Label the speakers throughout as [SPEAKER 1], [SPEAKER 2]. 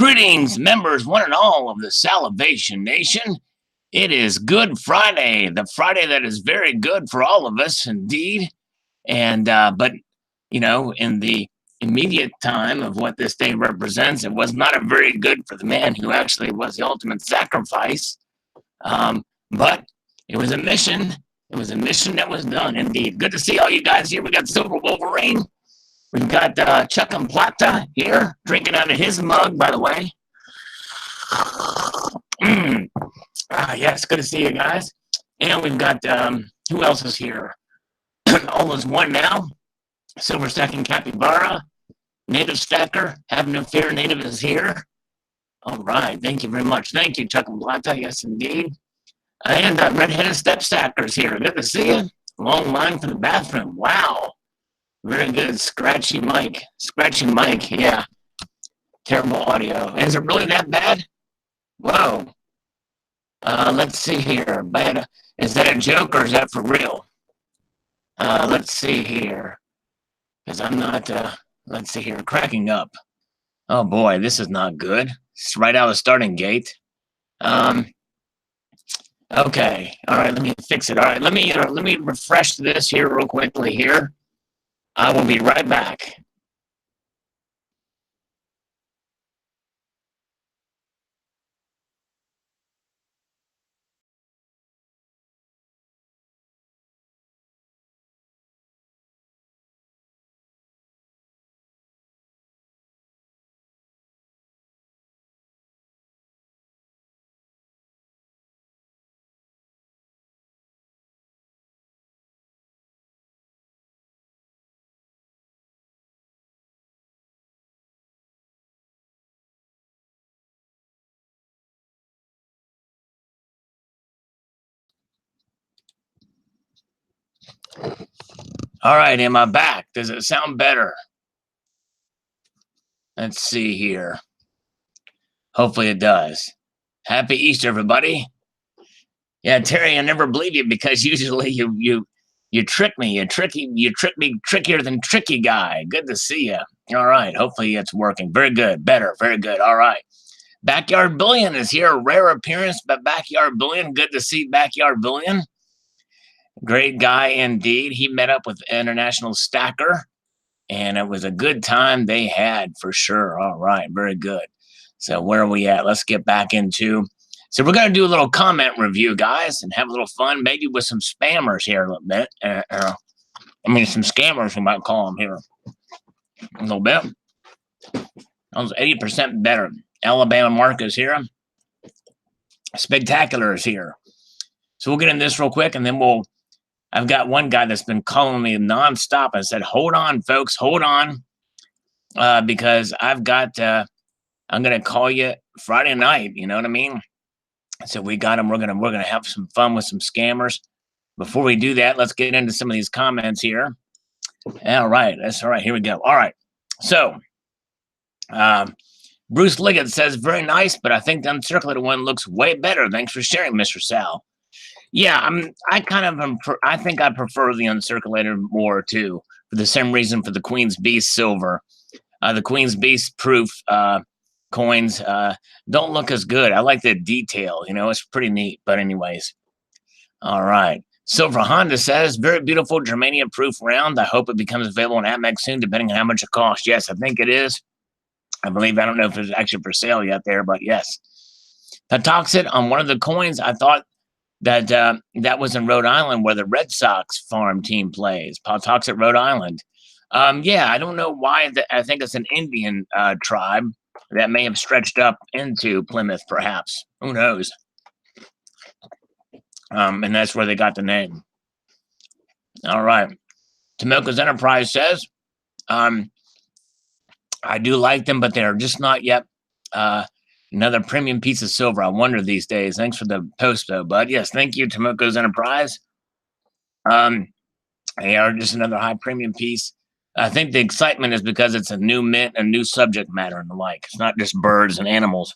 [SPEAKER 1] Greetings, members, one and all of the Salivation Nation. It is Good Friday, the Friday that is very good for all of us, indeed. And but you know, in the immediate time of what this day represents, it was not a very good for the man who actually was the ultimate sacrifice. But it was a mission. It was a mission that was done, indeed. Good to see all you guys here. We got Silver Wolverine. We've got Chuck and Plata here, drinking out of his mug, by the way. Yes, good to see you guys. And we've got, who else is here? All is one now. Silver Stacking Capybara, Native Stacker, have no fear, Native is here. All right, thank you very much. Thank you, Chuck and Plata, yes, indeed. And Red-Headed Step Stackers here. Good to see you. Long line for the bathroom. Wow. Very good. Scratchy mic, yeah. Terrible audio. Is it really that bad? Whoa. Let's see here. Bad. Is that a joke or is that for real? Let's see here. Because I'm not, let's see here. Cracking up. Oh boy, this is not good. It's right out of the starting gate. Okay. All right, let me fix it. All right, let me refresh this here real quickly here. I will be right back. All right, am I back? Does it sound better? Let's see here. Hopefully it does. Happy Easter, everybody. Yeah, Terry, I never believe you because usually you trick me. You trick me trickier than tricky guy. Good to see you. All right, hopefully it's working. Very good, better, very good. All right. Backyard Bullion is here. Rare appearance, but Backyard Bullion. Good to see Backyard Bullion. Great guy indeed. He met up with International Stacker, and it was a good time they had for sure. All right, very good. So where are we at? Let's get back into. So we're going to do a little comment review, guys, and have a little fun, maybe with some spammers here a little bit. Some scammers, we might call them here a little bit. That was 80% better. Alabama Mark is here. Spectacular is here. So we'll get into this real quick, and then I've got one guy that's been calling me nonstop. I said, hold on, folks, hold on, because I've got, I'm going to call you Friday night. You know what I mean? So we got him. We're gonna have some fun with some scammers. Before we do that, let's get into some of these comments here. All right, that's all right. Here we go. All right. So, Bruce Liggett says, very nice, but I think the uncirculated one looks way better. Thanks for sharing, Mr. Sal. Yeah, I think I prefer the uncirculated more too, for the same reason for the Queen's Beast silver. The Queen's Beast proof coins don't look as good. I like the detail, you know, it's pretty neat. But anyways, all right. Silver Honda says, very beautiful germanium proof round. I hope it becomes available on Amex soon, depending on how much it costs. Yes, I think it is. I believe, I don't know if it's actually for sale yet there, but yes. Patoxid on one of the coins, I thought that that was in Rhode Island where the Red Sox farm team plays. Patoxid, Rhode Island. Yeah, I don't know why. I think it's an Indian tribe that may have stretched up into Plymouth, perhaps. Who knows? And that's where they got the name. All right. Tomoka's Enterprise says, I do like them, but they're just not yet another premium piece of silver. I wonder these days. Thanks for the post, though, bud. Yes, thank you, Tomoka's Enterprise. They are just another high premium piece. I think the excitement is because it's a new mint, a new subject matter, and the like. It's not just birds and animals.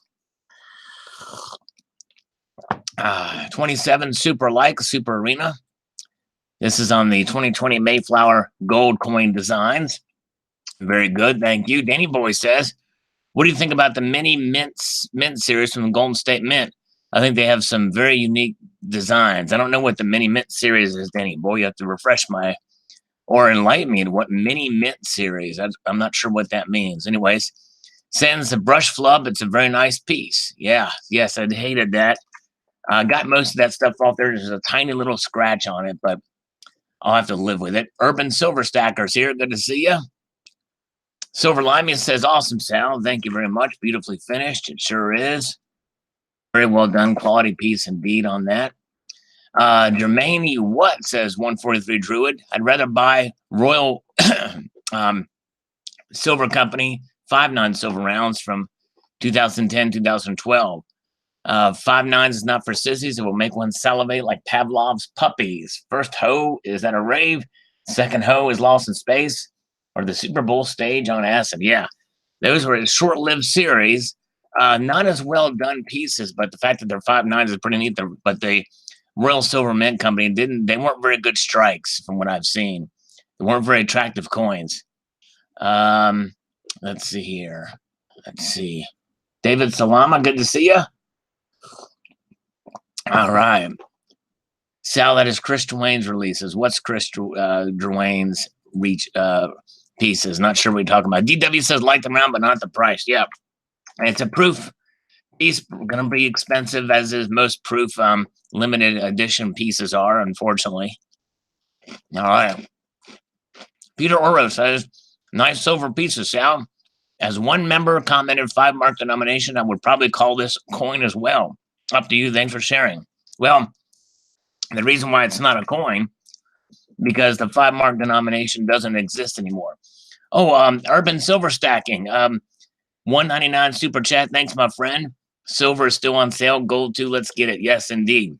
[SPEAKER 1] 27 Super Arena. This is on the 2020 Mayflower Gold Coin Designs. Very good, thank you. Danny Boy says, What do you think about the mini mint series from the Golden State Mint? I think they have some very unique designs. I don't know what the mini mint series is, Danny. Boy, you have to refresh my or enlighten me to what mini mint series. I'm not sure what that means. Anyways, sends a brush flub. It's a very nice piece. Yeah, yes, I hated that. Got most of that stuff off there. There's a tiny little scratch on it, but I'll have to live with it. Urban Silver Stackers here. Good to see you. Silver Limey says, awesome, Sal. Thank you very much. Beautifully finished. It sure is. Very well done. Quality piece indeed on that. Germany what says 143 Druid. I'd rather buy Royal Silver Company 5/9 silver rounds from 2010, 2012. 5/9 is not for sissies. It will make one salivate like Pavlov's puppies. First hoe is at a rave. Second hoe is lost in space. Or the Super Bowl stage on acid. Yeah, those were a short-lived series. Not as well done pieces, but the fact that they're 5/9s is pretty neat. But the Royal Silver Mint Company they weren't very good strikes from what I've seen. They weren't very attractive coins. Let's see here. Let's see. David Salama, good to see you. All right. Sal, that is Chris Dwayne's releases. What's Chris Dwayne's pieces? Not sure what you're talking about. DW says like the round, but not the price. Yeah. It's a proof piece, going to be expensive, as is most proof limited edition pieces are, unfortunately. All right. Peter Oro says, nice silver pieces, Sal. As one member commented 5 mark denomination, I would probably call this coin as well. Up to you. Thanks for sharing. Well, the reason why it's not a coin, because the 5 mark denomination doesn't exist anymore. Oh, Urban Silver Stacking. 199 super chat. Thanks, my friend. Silver is still on sale. Gold too. Let's get it. Yes, indeed.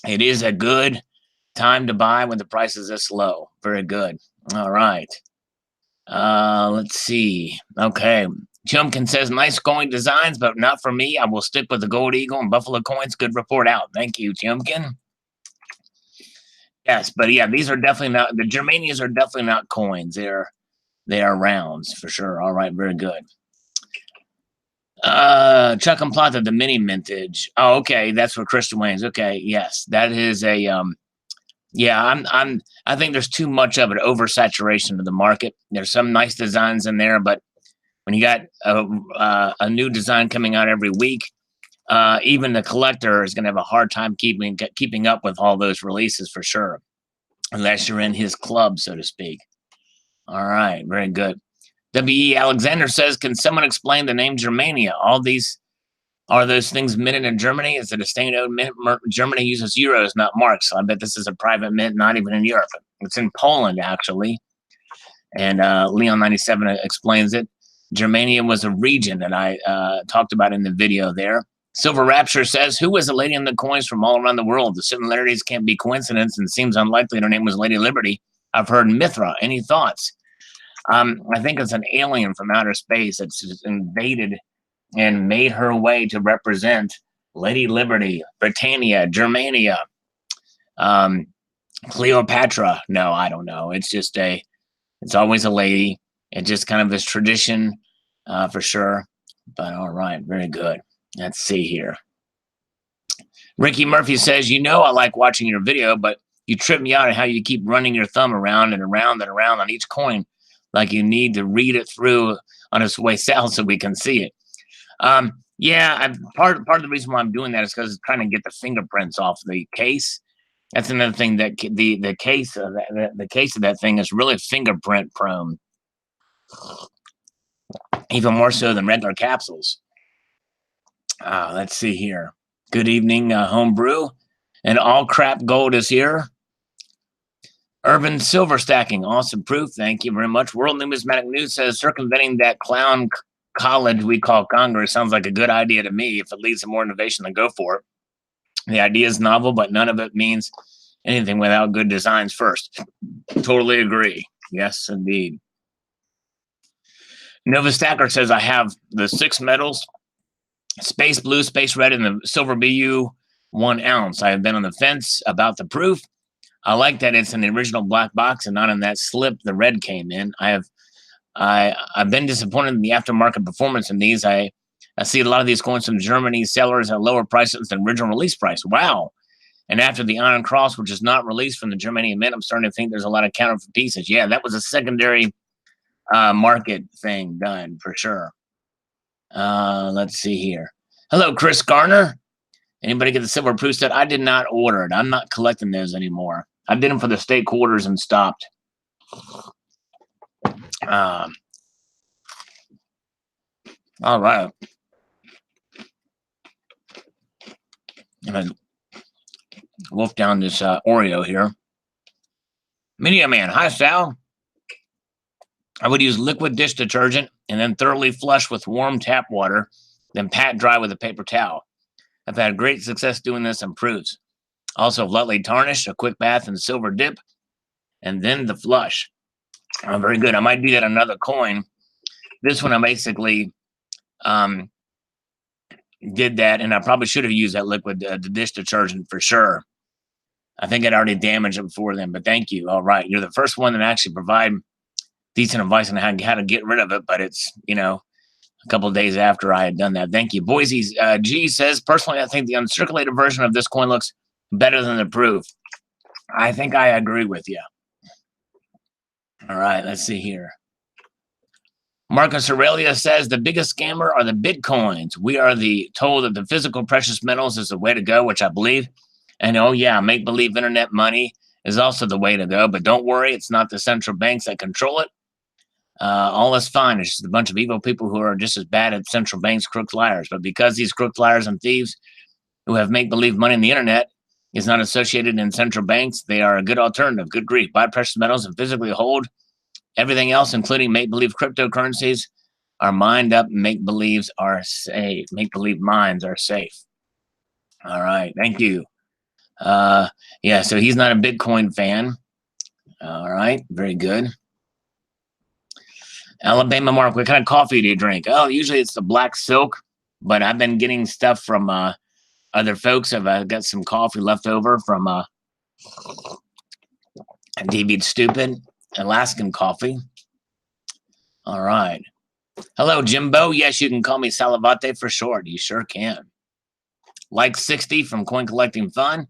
[SPEAKER 1] It is a good time to buy when the price is this low. Very good. All right. Let's see. Okay. Chumkin says, nice coin designs, but not for me. I will stick with the Gold Eagle and Buffalo coins. Good report out. Thank you, Chumkin. Yes, but yeah, these are definitely not, the Germanias are definitely not coins. They are rounds for sure. All right, very good. Chuck and Plata, the mini mintage. Oh, okay, that's for Christian Wayne's. Okay, yes, that is a yeah. I think there's too much of an oversaturation of the market. There's some nice designs in there, but when you got a new design coming out every week, even the collector is going to have a hard time keeping up with all those releases for sure, unless you're in his club, so to speak. All right, very good. W.E. Alexander says, can someone explain the name Germania? All these are those things minted in Germany? Is it a state-owned mint? Germany uses euros, not marks. So I bet this is a private mint, not even in Europe. It's in Poland, actually. And Leon97 explains it. Germania was a region that I talked about in the video there. Silver Rapture says, who was the lady in the coins from all around the world? The similarities can't be coincidence and seems unlikely her name was Lady Liberty. I've heard Mithra. Any thoughts? I think it's an alien from outer space that's just invaded and made her way to represent Lady Liberty, Britannia, Germania, Cleopatra. No, I don't know. It's just it's always a lady. It's just kind of this tradition for sure. But all right, very good. Let's see here. Ricky Murphy says, I like watching your video, but you trip me out at how you keep running your thumb around and around and around on each coin. Like you need to read it through on its way south so we can see it. Yeah, part of the reason why I'm doing that is because it's trying to get the fingerprints off the case. That's another thing, that the case of that thing is really fingerprint prone, even more so than regular capsules. Let's see here. Good evening, Homebrew, and All Crap Gold is here. Urban Silver Stacking, awesome proof. Thank you very much. World Numismatic News says, circumventing that clown college we call Congress sounds like a good idea to me. If it leads to more innovation, then go for it. The idea is novel, but none of it means anything without good designs first. Totally agree. Yes, indeed. Nova Stacker says, I have the 6 metals, Space Blue, Space Red, and the Silver BU 1 ounce. I have been on the fence about the proof. I like that it's in the original black box and not in that slip the red came in. I have I've been disappointed in the aftermarket performance in these. I see a lot of these coins from Germany sellers at lower prices than original release price. Wow. And after the Iron Cross, which is not released from the Germanium Mint, I'm starting to think there's a lot of counterfeit pieces. Yeah, that was a secondary market thing done for sure. Let's see here. Hello, Chris Garner. Anybody get the silver proof set? I did not order it. I'm not collecting those anymore. I did them for the state quarters and stopped. All right. I'm gonna wolf down this Oreo here. Media Man, hi Sal. I would use liquid dish detergent and then thoroughly flush with warm tap water, then pat dry with a paper towel. I've had great success doing this and proofs. Also, lightly tarnish, a quick bath and silver dip, and then the flush. Very good. I might do that on another coin. This one I basically did that, and I probably should have used that liquid dish detergent for sure. I think I'd already damaged it before then, but thank you. All right. You're the first one that actually provide decent advice on how to get rid of it, but it's, a couple of days after I had done that. Thank you. Boise's G says, personally, I think the uncirculated version of this coin looks better than the proof. I think I agree with you. All right, let's see here. Marcus Aurelia says, the biggest scammer are the Bitcoins. We are told that the physical precious metals is the way to go, which I believe. And oh yeah, make-believe internet money is also the way to go. But don't worry, it's not the central banks that control it. All is fine. It's just a bunch of evil people who are just as bad at central banks, crooks, liars. But because these crooks, liars, and thieves who have make-believe money on the internet is not associated in central banks, they are a good alternative. Good grief. Buy precious metals and physically hold everything else, including make-believe cryptocurrencies, are mined up. Make-believes are safe. Make-believe minds are safe. All right. Thank you. Yeah, so he's not a Bitcoin fan. All right. Very good. Alabama Mark, what kind of coffee do you drink? Oh, usually it's the black silk, but I've been getting stuff from other folks. I've got some coffee left over from David Stupid, Alaskan coffee. All right. Hello, Jimbo. Yes, you can call me Salivate for short. You sure can. Like 60 from Coin Collecting Fun.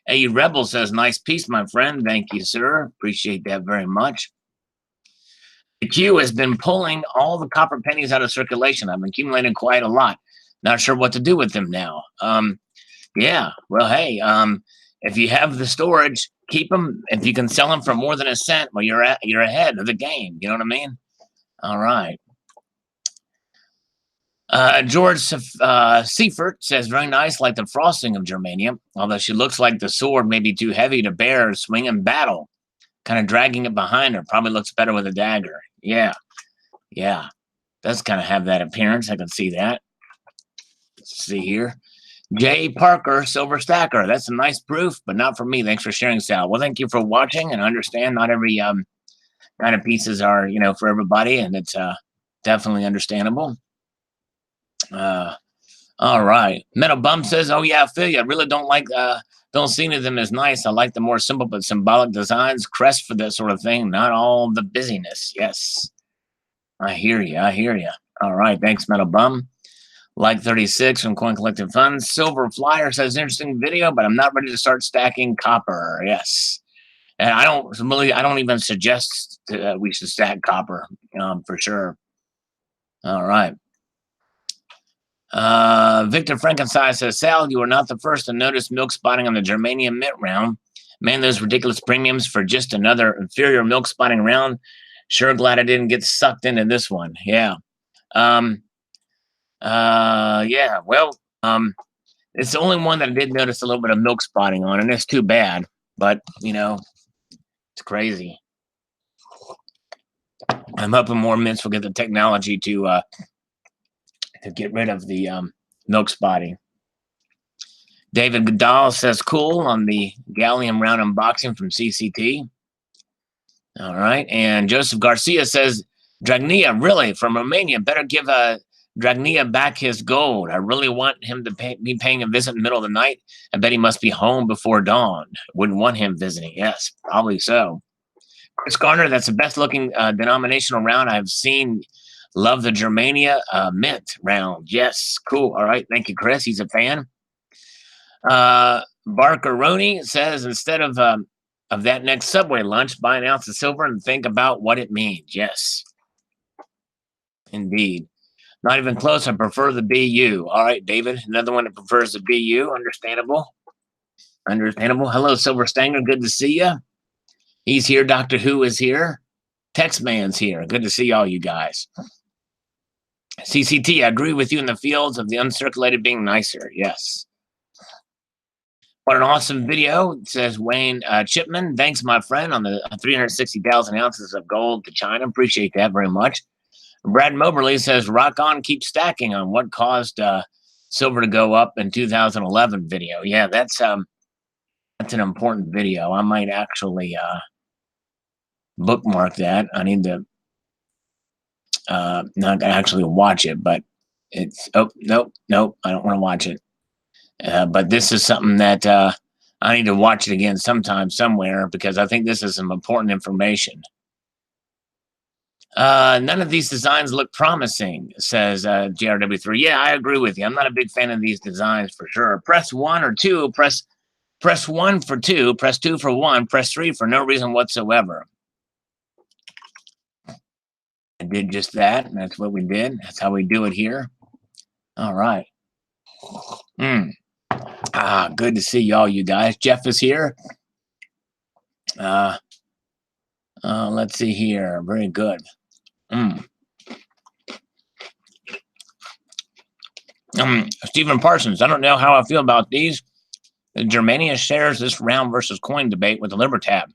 [SPEAKER 1] Hey, Rebel says, nice piece, my friend. Thank you, sir. Appreciate that very much. The Q has been pulling all the copper pennies out of circulation. I've accumulated quite a lot. Not sure what to do with them now. Yeah, well, hey, if you have the storage, keep them. If you can sell them for more than a cent, well, you're ahead of the game. You know what I mean? All right. George Seifert says, very nice, like the frosting of germanium, although she looks like the sword may be too heavy to bear swing in battle. Kind of dragging it behind her. Probably looks better with a dagger. Yeah. Yeah. Does kind of have that appearance. I can see that. Let's see here. Jay Parker, Silver Stacker. That's a nice proof, but not for me. Thanks for sharing, Sal. Well, thank you for watching, and I understand not every kind of pieces are, for everybody, and it's definitely understandable. All right. Metal Bum says, oh yeah, I feel you. I really don't see any of them as nice. I like the more simple but symbolic designs, crest for that sort of thing, not all the busyness. Yes. I hear you. All right. Thanks, Metal Bum. Like 36 from Coin Collective Funds. Silver Flyer says, interesting video, but I'm not ready to start stacking copper. Yes. And I don't even suggest we should stack copper for sure. All right. Victor Frankenstein says, Sal, you are not the first to notice milk spotting on the Germanium Mint round. Man, those ridiculous premiums for just another inferior milk spotting round. Sure glad I didn't get sucked into this one. Yeah. Yeah, well, it's the only one that I did notice a little bit of milk spotting on, and it's too bad, but it's crazy. I'm hoping more mints will get the technology to get rid of the milk spotting. David Goodall says, cool on the gallium round unboxing from CCT. All right. And Joseph Garcia says, Dragnia, really, from Romania, better give Dragnia back his gold. I really want him to be paying a visit in the middle of the night. I bet he must be home before dawn. Wouldn't want him visiting. Yes, probably so. Chris Garner, that's the best looking denominational round I've seen. Love the Germania mint round. Yes, cool. All right, thank you, Chris. He's a fan. Barkeroni says instead of that next Subway lunch, buy an ounce of silver and think about what it means. Yes, indeed. Not even close. I prefer the BU. All right, David, another one that prefers the BU. Understandable. Understandable. Hello, Silver Stanger. Good to see you. He's here. Doctor Who is here. Tex Man's here. Good to see all you guys. CCT, I agree with you in the fields of the uncirculated being nicer. Yes. What an awesome video, it says Wayne Chipman. Thanks, my friend, on the 360,000 ounces of gold to China. Appreciate that very much. Brad Moberly says, rock on, keep stacking on what caused silver to go up in 2011 video. Yeah, that's an important video. I might actually bookmark that. I need to not gonna actually watch it, but it's nope, I don't want to watch it. But this is something that I need to watch it again sometime, somewhere, because I think this is some important information. None of these designs look promising, says JRW3. Yeah, I agree with you. I'm not a big fan of these designs for sure. Press 1 or 2, press 1 for 2, press 2 for 1, press 3 for no reason whatsoever. I did just that, and that's what we did. That's how we do it here. All right. Good to see y'all, you guys. Jeff is here. Let's see here. Very good. Stephen Parsons, I don't know how I feel about these. Germania shares this round versus coin debate with the Libertad.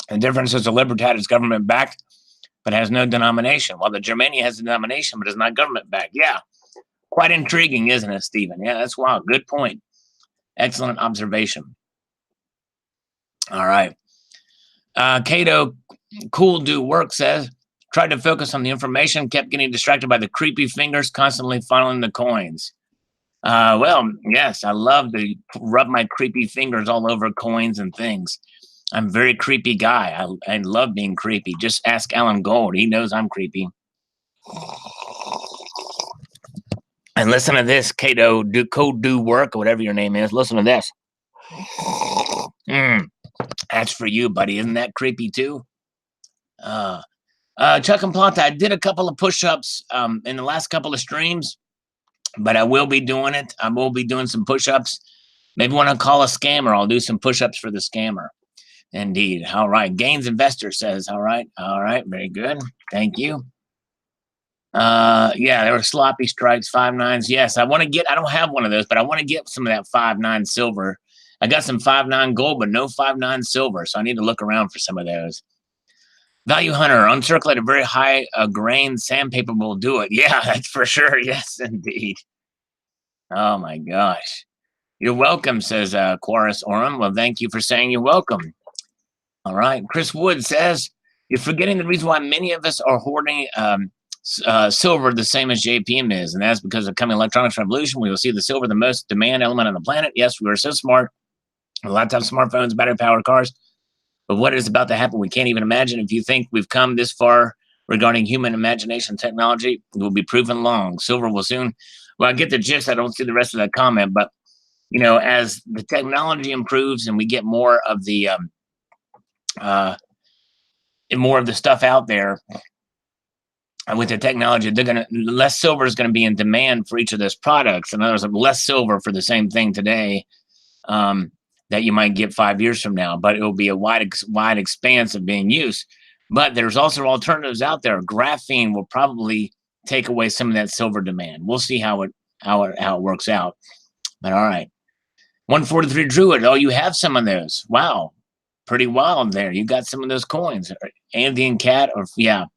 [SPEAKER 1] The difference is the Libertad is government-backed, but has no denomination, while the Germania has a denomination, but is not government-backed. Yeah, quite intriguing, isn't it, Stephen? Yeah, that's wild. Good point. Excellent observation. All right. Cato Cool Do Work says, tried to focus on the information, kept getting distracted by the creepy fingers constantly following the coins. Well, yes, I love to rub my creepy fingers all over coins and things. I'm a very creepy guy. I love being creepy. Just ask Alan Gold. He knows I'm creepy. And listen to this, Cato Do Work, or whatever your name is. Listen to this. That's for you, buddy. Isn't that creepy too? Chuck and Planta, I did a couple of push-ups in the last couple of streams, but I will be doing it. I will be doing some push-ups. Maybe when I call a scammer, I'll do some push-ups for the scammer. Indeed. All right. Gains Investor says, all right. All right. Very good. Thank you. Yeah, there were sloppy strikes, 5.9s. Yes, I don't have one of those, but I want to get some of that 5.9 silver. I got some 5.9 gold, but no 5.9 silver. So I need to look around for some of those. Value Hunter, uncirculated very high grain sandpaper will do it. Yeah, that's for sure. Yes, indeed. Oh my gosh. You're welcome, says Quaris Oram. Well, thank you for saying you're welcome. All right. Chris Wood says, you're forgetting the reason why many of us are hoarding silver the same as JPM is, and that's because of the coming electronics revolution. We will see the silver the most demand element on the planet. Yes, we are so smart. Laptops, smartphones, battery-powered cars. But what is about to happen, we can't even imagine. If you think we've come this far regarding human imagination technology, it will be proven long. Silver will soon. Well, I get the gist. I don't see the rest of that comment, but as the technology improves and we get more of the stuff out there with the technology, less silver is going to be in demand for each of those products. In other words, less silver for the same thing today that you might get 5 years from now, but it will be a wide expanse of being used. But there's also alternatives out there. Graphene will probably take away some of that silver demand. We'll see how it works out. But all right. 143 Druid. Oh, you have some of those. Wow. Pretty wild there. You got some of those coins. Andean Cat, or yeah.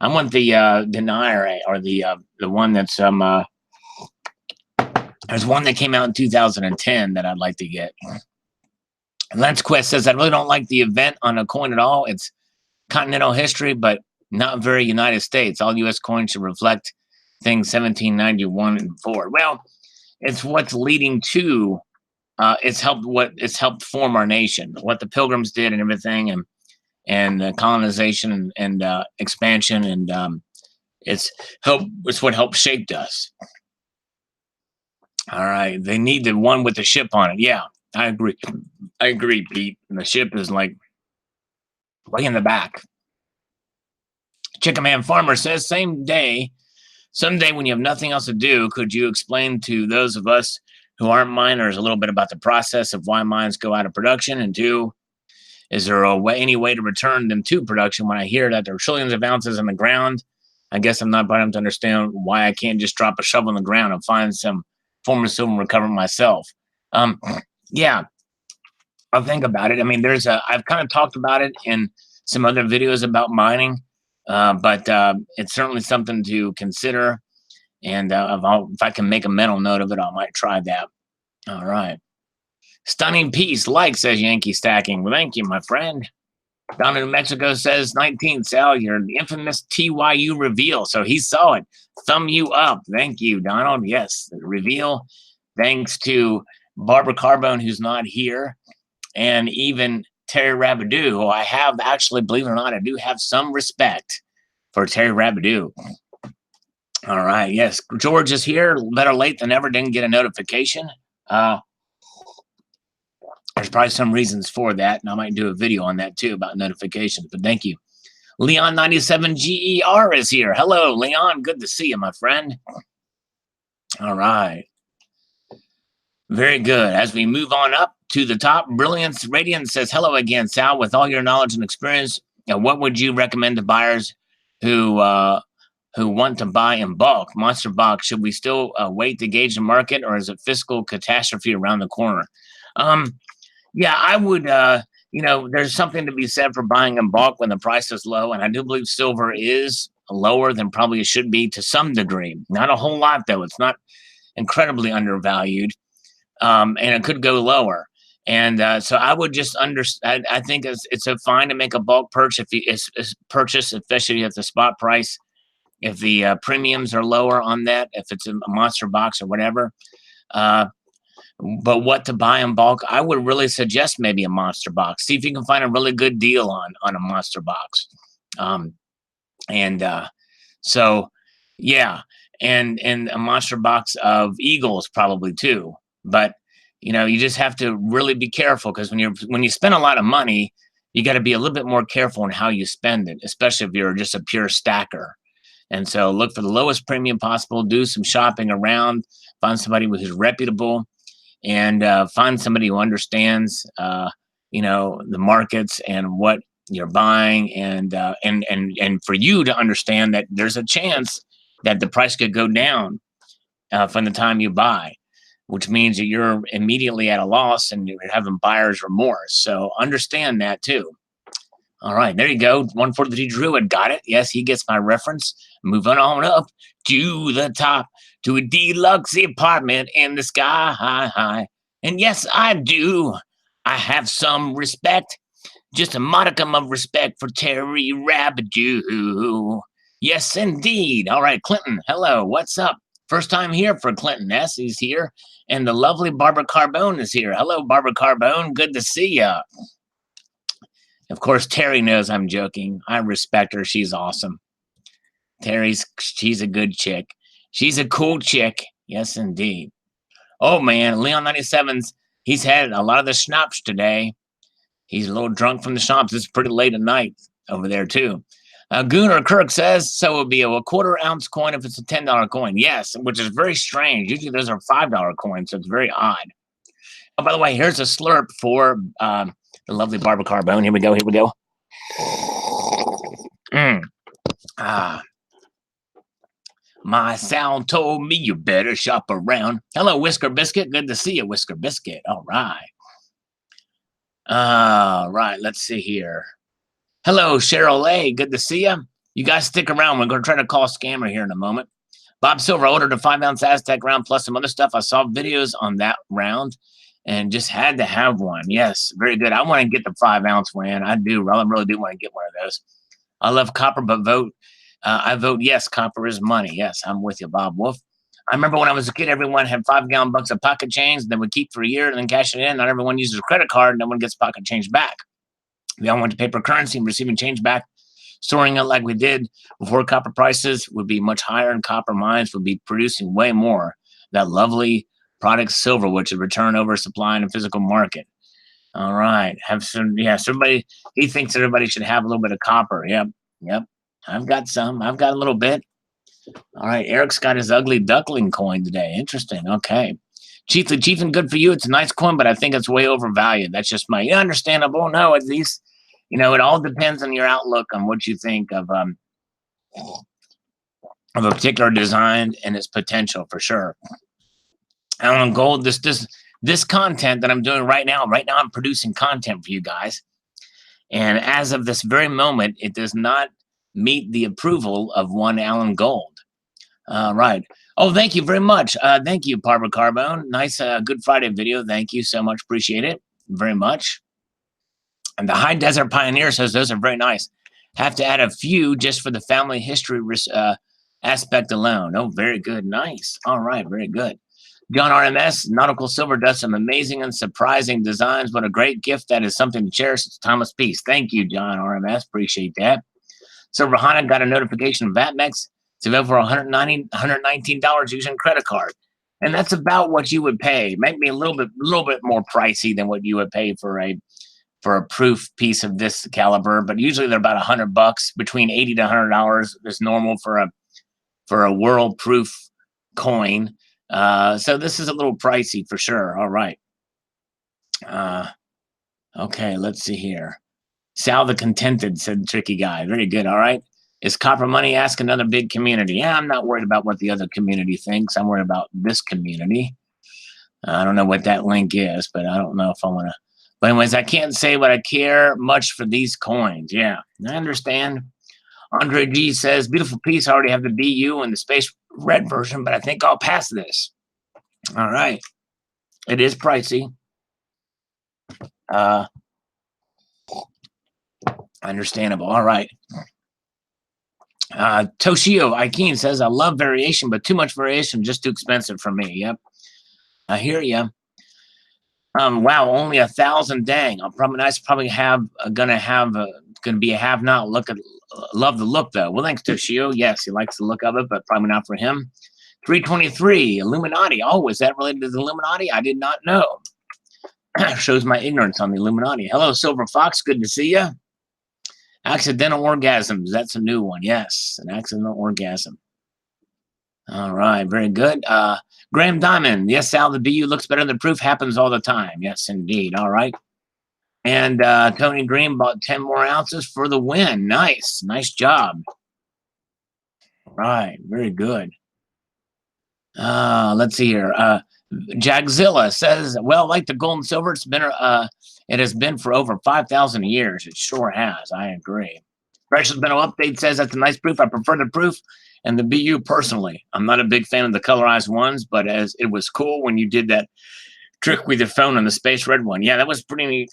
[SPEAKER 1] I want the denier, or the one that's there's one that came out in 2010 that I'd like to get. Lens Quest says, I really don't like the event on a coin at all. It's continental history, but not very United States. All U.S. coins should reflect things 1791 and forward. Well, it's what's leading to. It's helped form our nation. What the Pilgrims did and everything, and and colonization and expansion, and it's what helped shaped us. All right, they need the one with the ship on it. Yeah, I agree. I agree, Pete. And the ship is like way in the back. Chicken Man Farmer says, same day, someday when you have nothing else to do, could you explain to those of us who aren't miners a little bit about the process of why mines go out of production? And two, is there any way to return them to production when I hear that there are trillions of ounces in the ground? I guess I'm not bright enough to understand why I can't just drop a shovel in the ground and find some form of silver and recover myself. Yeah, I'll think about it. I mean, I've kind of talked about it in some other videos about mining, but it's certainly something to consider. And if I can make a mental note of it, I might try that. All right. Stunning Peace, says Yankee Stacking. Well, thank you, my friend. Down in New Mexico says 19th, Sal, you're the infamous TYU reveal. So he saw it. Thumb you up. Thank you, Donald. Yes, the reveal. Thanks to Barbara Carbone, who's not here, and even Terry Rabidou, who I have actually, believe it or not, I do have some respect for Terry Rabidou. All right. Yes, George is here. Better late than never. Didn't get a notification. There's probably some reasons for that, and I might do a video on that too about notifications, but thank you. Leon97GER is here. Hello, Leon. Good to see you, my friend. All right. Very good. As we move on up to the top, Brilliance Radiance says, hello again, Sal. With all your knowledge and experience, what would you recommend to buyers who want to buy in bulk? Monster box, should we still wait to gauge the market, or is it fiscal catastrophe around the corner? Yeah, I would, there's something to be said for buying in bulk when the price is low. And I do believe silver is lower than probably it should be to some degree. Not a whole lot, though. It's not incredibly undervalued. And it could go lower. And so I would just I think it's a fine to make a bulk purchase, especially at the spot price. If the premiums are lower on that, if it's a monster box or whatever. But what to buy in bulk, I would really suggest maybe a monster box. See if you can find a really good deal on a monster box. So yeah, and a monster box of Eagles probably too. But you just have to really be careful, because when you spend a lot of money, you got to be a little bit more careful in how you spend it, especially if you're just a pure stacker. And so look for the lowest premium possible, do some shopping around, find somebody who's reputable, and find somebody who understands, the markets and what you're buying, and for you to understand that there's a chance that the price could go down from the time you buy, which means that you're immediately at a loss and you're having buyer's remorse. So understand that too. All right, there you go. 143 Druid got it. Yes, he gets my reference. Moving on up to the top, to a deluxe apartment in the sky high. And yes, I do. I have some respect, just a modicum of respect for Terry Rabidou. Yes, indeed. All right, Clinton, hello. What's up? First time here for Clinton S. He's here. And the lovely Barbara Carbone is here. Hello, Barbara Carbone. Good to see ya. Of course, Terry knows I'm joking. I respect her. She's awesome. She's a good chick. She's a cool chick. Yes, indeed. Oh, man. Leon 97's, he's had a lot of the schnapps today. He's a little drunk from the schnapps. It's pretty late at night over there, too. Gunnar Kirk says, so it would be a quarter-ounce coin if it's a $10 coin. Yes, which is very strange. Usually those are $5 coins, so it's very odd. Oh, by the way, here's a slurp for the lovely Barbara Carbone. Here we go. My sound told me you better shop around. Hello, Whisker Biscuit. Good to see you, Whisker Biscuit. All right. Let's see here. Hello, Cheryl A. Good to see you. You guys stick around. We're going to try to call Scammer here in a moment. Bob Silver ordered a 5-ounce Aztec round plus some other stuff. I saw videos on that round and just had to have one. Yes, very good. I want to get the 5-ounce one. I do. I really do want to get one of those. I love copper, but I vote yes. Copper is money. Yes, I'm with you, Bob Wolf. I remember when I was a kid, everyone had 5-gallon bucks of pocket change that would keep for a year and then cash it in. Not everyone uses a credit card. No one gets pocket change back. We all went to paper currency and receiving change back, storing it like we did before. Copper prices would be much higher, and copper mines would be producing way more. That lovely product silver, which is return over supply in a physical market. All right. Have some, yes, everybody, he thinks everybody should have a little bit of copper. Yep. Yep. I've got some. I've got a little bit. All right. Eric's got his ugly duckling coin today. Interesting. Okay. Chief and good for you. It's a nice coin, but I think it's way overvalued. That's just my understandable. No, at least, it all depends on your outlook on what you think of a particular design and its potential for sure. Alan Gold, this content that I'm doing right now I'm producing content for you guys. And as of this very moment, it does not meet the approval of one Alan Gold. Right. Oh, thank you very much. Thank you, Barbara Carbone. Nice, Good Friday video. Thank you so much. Appreciate it very much. And the High Desert Pioneer says those are very nice. Have to add a few just for the family history aspect alone. Oh, very good. Nice. All right. Very good. John RMS, Nautical Silver does some amazing and surprising designs. What a great gift. That is something to cherish. It's Thomas Peace. Thank you, John RMS. Appreciate that. So Rahana got a notification of VATMEX. It's available for $119 using credit card. And that's about what you would pay. Maybe a little bit more pricey than what you would pay for a proof piece of this caliber, but usually they're about $100, between $80 to $100 is normal for a world proof coin. So this is a little pricey for sure. All right. Okay, let's see here. Sal the Contented, said Tricky Guy. Very good. All right. Is copper money? Ask another big community. Yeah, I'm not worried about what the other community thinks. I'm worried about this community. I don't know what that link is, but I don't know if I want to. But anyways, I can't say what I care much for these coins. Yeah, I understand. Andre G says, beautiful piece. I already have the BU and the Space Red version, but I think I'll pass this. All right. It is pricey. Understandable. All right. Toshio Aikin says, I love variation, but too much variation, just too expensive for me. Yep. I hear you. Wow, only 1,000. Dang. I'm probably gonna be a have not. Love the look though. Well, thanks, Toshio. Yes, he likes the look of it, but probably not for him. 323 Illuminati. Oh, is that related to the Illuminati? I did not know. Shows my ignorance on the Illuminati. Hello, Silver Fox. Good to see you. Accidental orgasms. That's a new one. Yes, an accidental orgasm. All right, very good. Graham Diamond. Yes, Sal, the BU looks better than proof. Happens all the time. Yes, indeed. All right. And Tony Green bought 10 more ounces for the win. Nice. Nice job. All right, very good. Let's see here. Jagzilla says, well, like the gold and silver, it has been for over 5,000 years. It sure has. I agree. Precious Metal Update says that's a nice proof. I prefer the proof and the BU personally. I'm not a big fan of the colorized ones, but as it was cool when you did that trick with your phone on the Space Red one. Yeah, that was pretty neat.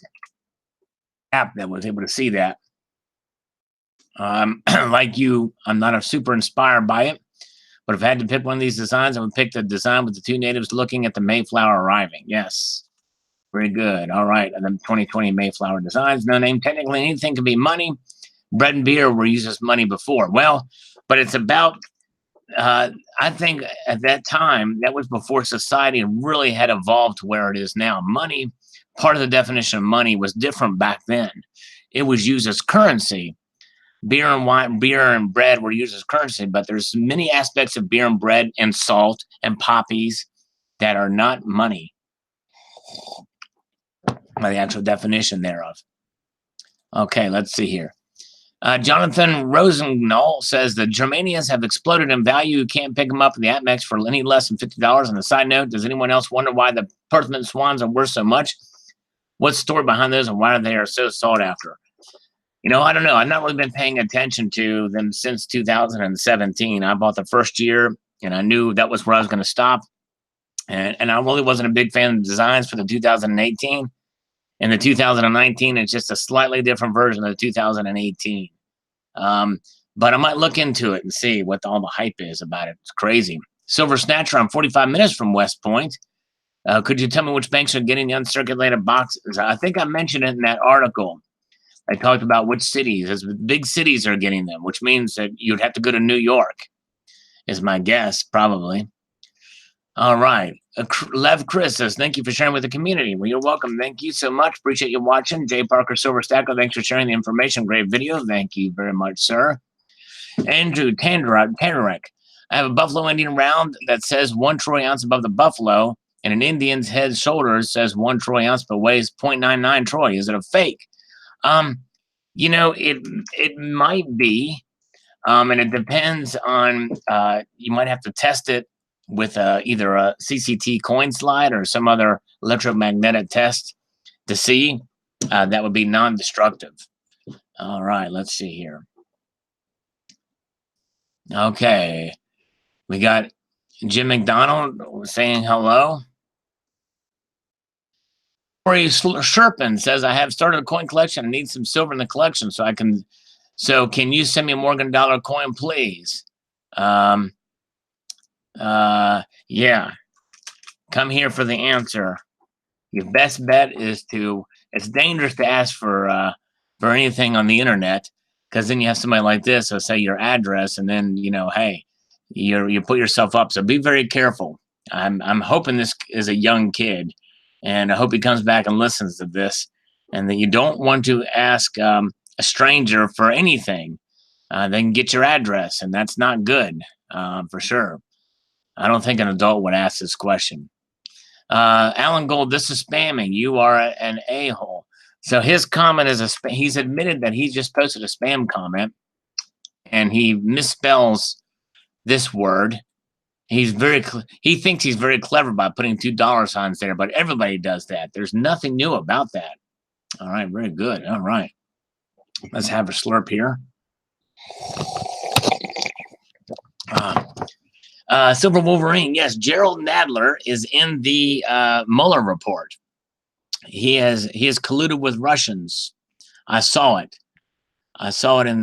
[SPEAKER 1] App that was able to see that. Like you, I'm not super inspired by it. But if I had to pick one of these designs, I would pick the design with the two natives looking at the Mayflower arriving. Yes. Very good. All right. And then 2020 Mayflower designs. No name. Technically, anything can be money. Bread and beer were used as money before. Well, but it's about, I think at that time, that was before society really had evolved to where it is now. Money, part of the definition of money was different back then. It was used as currency. Beer and wine, beer and bread were used as currency, but there's many aspects of beer and bread and salt and poppies that are not money by the actual definition thereof. Okay, let's see here. Jonathan Rosendahl says the Germanias have exploded in value. You can't pick them up in the APMEX for any less than $50. On a side note, does anyone else wonder why the permanent swans are worth so much? What's the story behind those and why they are so sought after? I don't know. I've not really been paying attention to them since 2017. I bought the first year, and I knew that was where I was going to stop. And I really wasn't a big fan of the designs for the 2018. And the 2019, it's just a slightly different version of the 2018. But I might look into it and see what all the hype is about it. It's crazy. Silver Snatcher, I'm 45 minutes from West Point. Could you tell me which banks are getting the uncirculated boxes? I think I mentioned it in that article. I talked about which cities, as big cities are getting them, which means that you'd have to go to New York, is my guess, probably. All right. Lev Chris says, thank you for sharing with the community. Well, you're welcome. Thank you so much. Appreciate you watching. Jay Parker Silver Stacker, thanks for sharing the information. Great video. Thank you very much, sir. Andrew Tandarek. I have a Buffalo Indian round that says 1 troy ounce above the buffalo, and an Indian's head shoulders says 1 troy ounce but weighs 0.99 troy. Is it a fake? You know, it might be, and it depends on. You might have to test it with either a CCT coin slide or some other electromagnetic test to see. That would be non-destructive. All right, let's see here. Okay, we got Jim McDonald saying hello. Corey Sherpin says, I have started a coin collection. I need some silver in the collection so I can. So can you send me a Morgan dollar coin, please? Yeah. Come here for the answer. Your best bet is to. It's dangerous to ask for anything on the internet, because then you have somebody like this who'll say your address, and then hey, you put yourself up. So be very careful. I'm hoping this is a young kid, and I hope he comes back and listens to this, and that you don't want to ask a stranger for anything. They can get your address, and that's not good for sure. I don't think an adult would ask this question. Alan Gold, this is spamming. You are an a-hole. So his comment is he's admitted that he just posted a spam comment, and he misspells this word. He thinks he's very clever by putting $2 signs there, but everybody does that. There's nothing new about that. All right, very good. All right, let's have a slurp here. Silver Wolverine, yes, Gerald Nadler is in the Mueller report. He has colluded with Russians. I saw it. In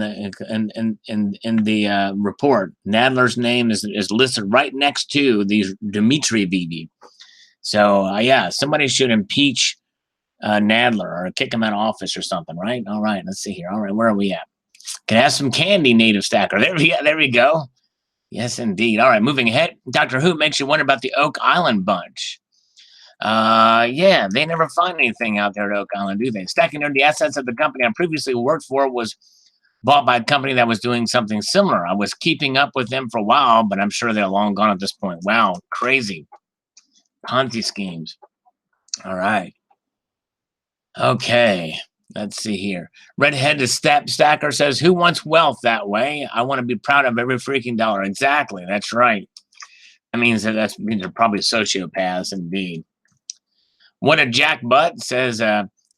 [SPEAKER 1] the report. Nadler's name is listed right next to these Dmitry Vivi. So yeah, somebody should impeach Nadler or kick him out of office or something, right? All right, let's see here. All right, where are we at? Can I have some candy, Native Stacker? There we go. Yes, indeed. All right, moving ahead. Doctor Who makes you wonder about the Oak Island bunch. Yeah, they never find anything out there at Oak Island, do they? Stacking Nerd, the assets of the company I previously worked for was bought by a company that was doing something similar. I was keeping up with them for a while, but I'm sure they're long gone at this point. Wow, crazy. Ponzi schemes. All right. Okay. Let's see here. Redheaded Stacker says, who wants wealth that way? I want to be proud of every freaking dollar. Exactly. That's right. That means that means they're probably sociopaths indeed. What a jackbutt, says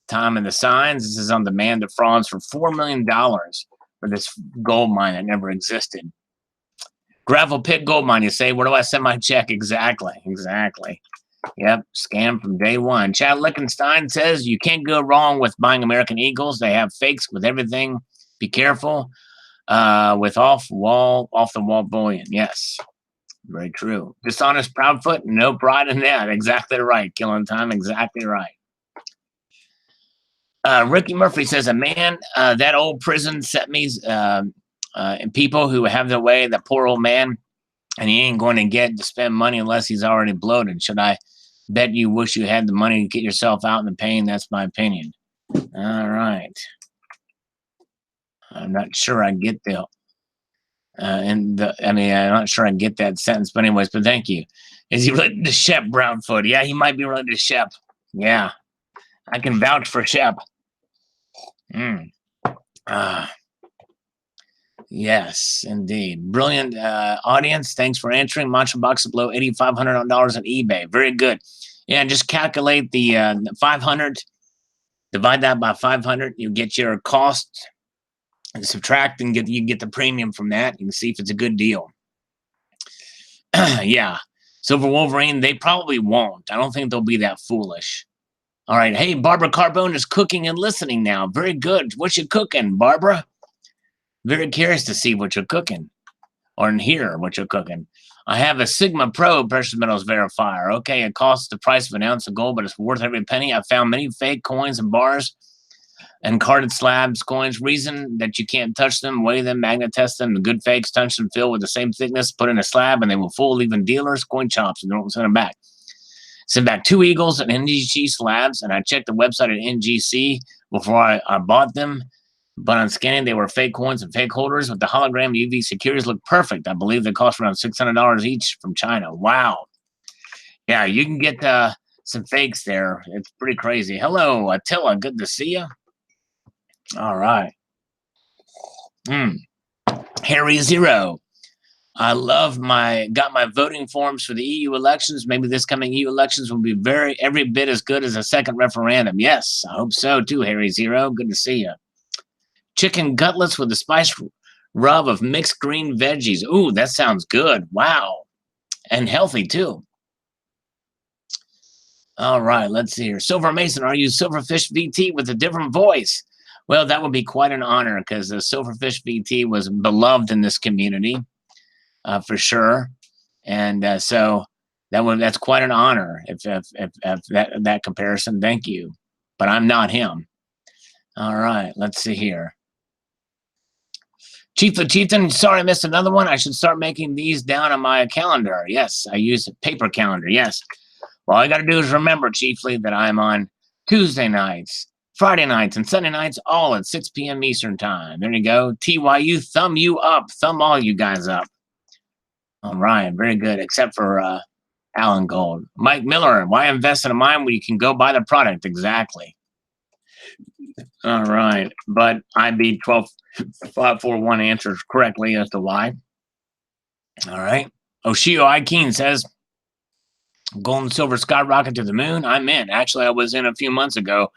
[SPEAKER 1] Tom in the Signs. This is on demand of frauds for $4 million for this gold mine that never existed. Gravel pit gold mine, you say, where do I send my check? Exactly. Yep, scam from day one. Chad Lichtenstein says you can't go wrong with buying American Eagles. They have fakes with everything. Be careful with off the wall bullion. Yes, very true. Dishonest Proudfoot, no pride in that. Exactly right. Killing time. Exactly right. Ricky Murphy says, a man, that old prison set me people who have their way, that poor old man, and he ain't going to get to spend money unless he's already bloated. Should I bet you wish you had the money to get yourself out in the pain? That's my opinion. All right. I'm not sure I get I'm not sure I get that sentence, but anyways, but thank you. Is he related to Shep Brownfoot? Yeah, he might be related to Shep. Yeah, I can vouch for Shep. Yes, indeed. Brilliant audience. Thanks for answering. Mantra box below $8,500 on eBay. Very good. Yeah, just calculate the 500. Divide that by 500. You get your cost. And subtract and you get the premium from that. You can see if it's a good deal. Yeah. Silver Wolverine, they probably won't. I don't think they'll be that foolish. All right. Hey, Barbara Carbone is cooking and listening now. Very good. What you cooking, Barbara? Very curious to see what you're cooking or hear what you're cooking. I have a Sigma Pro precious metals verifier. Okay, it costs the price of an ounce of gold, but it's worth every penny. I found many fake coins and bars And carded slabs coins, reason that you can't touch them, weigh them, magnet test them. The good fakes, touch and fill with the same thickness, put in a slab, and they will fool even dealers, coin chops, and don't send them back. Sent back 2 Eagles and NGC slabs, and I checked the website at NGC before I bought them. But on scanning, they were fake coins and fake holders with the hologram UV securities look perfect. I believe they cost around $600 each from China. Wow. Yeah, you can get some fakes there. It's pretty crazy. Hello, Attila. Good to see you. All right. Harry Zero. I got my voting forms for the EU elections. Maybe this coming EU elections will be every bit as good as a second referendum. Yes, I hope so too, Harry Zero. Good to see you. Chicken gutlets with a spice rub of mixed green veggies. Ooh, that sounds good. Wow. And healthy too. All right, let's see here. Silver Mason, are you Silverfish VT with a different voice? Well, that would be quite an honor because the Silverfish VT was beloved in this community, for sure. And so that's quite an honor if that comparison. Thank you, but I'm not him. All right, let's see here. Chief of Chieftain, sorry I missed another one. I should start making these down on my calendar. Yes, I use a paper calendar. Yes. Well, all I got to do is remember, chiefly, that I'm on Tuesday nights, Friday nights, and Sunday nights, all at 6 p.m. Eastern time. There you go. TYU, thumb you up. Thumb all you guys up. All right. Very good. Except for Alan Gold. Mike Miller, why invest in a mine when you can go buy the product? Exactly. All right. But IB 12541 answers correctly as to why. All right. Oshio Ikeen says, gold and silver skyrocket to the moon. I'm in. Actually, I was in a few months ago,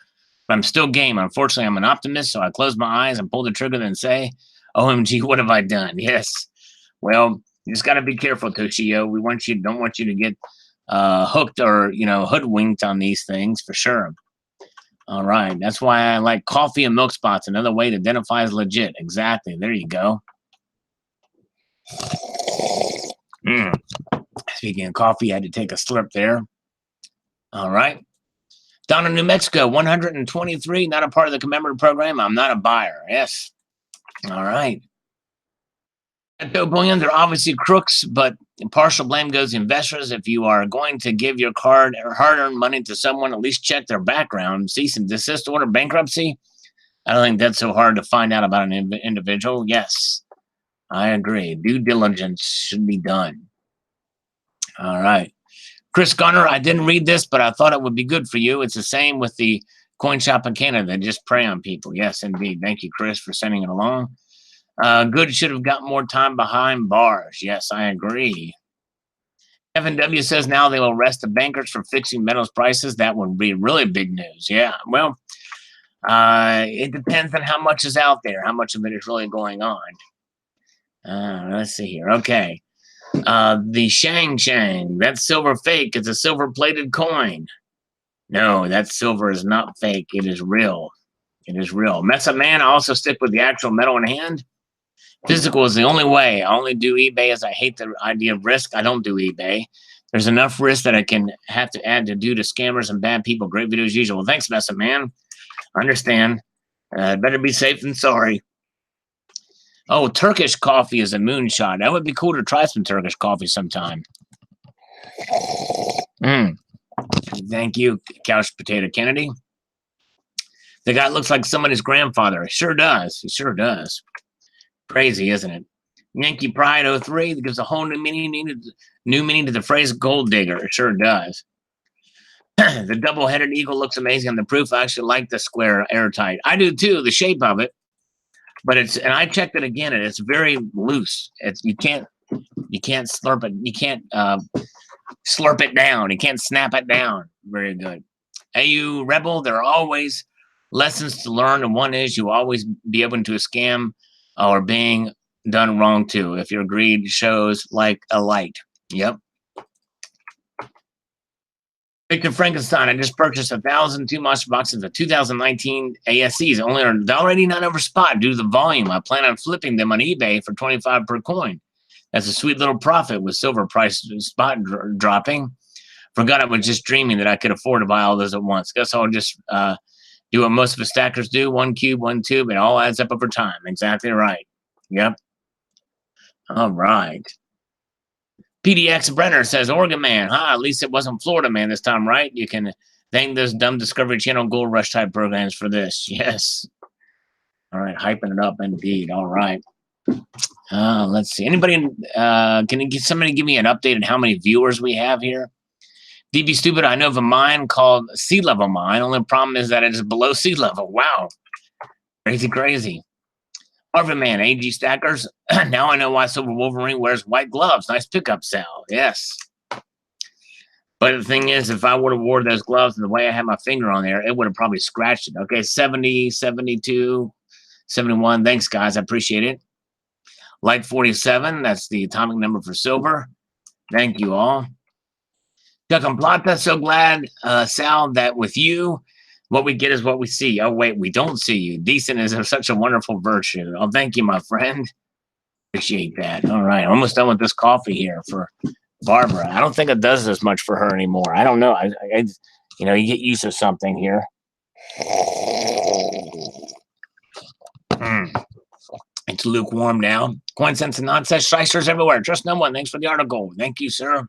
[SPEAKER 1] but I'm still game. Unfortunately, I'm an optimist, so I close my eyes and pull the trigger and say, OMG, what have I done? Yes. Well, you just got to be careful, Toshio. We don't want you to get hooked or, hoodwinked on these things for sure. All right. That's why I like coffee and milk spots. Another way to identify as legit. Exactly. There you go. Speaking of coffee, I had to take a slurp there. All right. Down in New Mexico, 123, not a part of the commemorative program. I'm not a buyer. Yes. All right. Bullion, they're obviously crooks, but partial blame goes to investors. If you are going to give your hard-earned money to someone, at least check their background. Cease and desist order, bankruptcy. I don't think that's so hard to find out about an individual. Yes, I agree. Due diligence should be done. All right. Chris Gunner, I didn't read this, but I thought it would be good for you. It's the same with the coin shop in Canada. They just prey on people. Yes, indeed. Thank you, Chris, for sending it along. Good should have got more time behind bars. Yes, I agree. Evan W. says now they will arrest the bankers for fixing metals prices. That would be really big news. Yeah, well, it depends on how much is out there, how much of it is really going on. Let's see here. Okay. The Shang, that's silver fake. It's a silver-plated coin. No, that silver is not fake. It is real. It is real. Mesa Man, I also stick with the actual metal in hand. Physical is the only way. I only do eBay as I hate the idea of risk. I don't do eBay. There's enough risk that I can have to add to do to scammers and bad people. Great video as usual. Thanks, Mesa Man. I understand. Better be safe than sorry. Oh, Turkish coffee is a moonshot. That would be cool to try some Turkish coffee sometime. Thank you, Couch Potato Kennedy. The guy looks like somebody's grandfather. He sure does. He sure does. Crazy, isn't it? Yankee Pride 03 that gives a whole new meaning to the phrase gold digger. It sure does. The double-headed eagle looks amazing on the proof. I actually like the square airtight. I do too, the shape of it. But and I checked it again, and it's very loose. You can't slurp it. You can't slurp it down. You can't snap it down. Very good. AU Rebel, there are always lessons to learn, and one is you always be open to a scam or being done wrong too. If your greed shows like a light. Yep. Victor Frankenstein, I just purchased 1,002 monster boxes of 2019 ASCs. Only are $1.89 over spot due to the volume. I plan on flipping them on eBay for $25 per coin. That's a sweet little profit with silver price spot dropping. Forgot I was just dreaming that I could afford to buy all those at once. Guess I'll just Do what most of the stackers do, one cube, one tube, it all adds up over time. Exactly right. Yep. All right. PDX Brenner says, Oregon man, at least it wasn't Florida man this time, right? You can thank this dumb Discovery Channel Gold Rush type programs for this. Yes. All right, hyping it up indeed. All right. Let's see. Anybody, can somebody give me an update on how many viewers we have here? DB Stupid, I know of a mine called Sea Level Mine. Only problem is that it is below sea level. Wow. Crazy, crazy. Marvin Man, AG Stackers. Now I know why Silver Wolverine wears white gloves. Nice pickup, Sal. Yes. But the thing is, if I would have wore those gloves and the way I had my finger on there, it would have probably scratched it. Okay, 70, 72, 71. Thanks, guys. I appreciate it. Light 47. That's the atomic number for silver. Thank you all. Chuck and Plata, so glad, Sal, that with you, what we get is what we see. Oh, wait, we don't see you. Decent is such a wonderful virtue. Oh, thank you, my friend. Appreciate that. All right, almost done with this coffee here for Barbara. I don't think it does as much for her anymore. I don't know. I you know, you get used to something here. It's lukewarm now. Coincidence and nonsense. Shysters everywhere. Trust no one. Thanks for the article. Thank you, sir.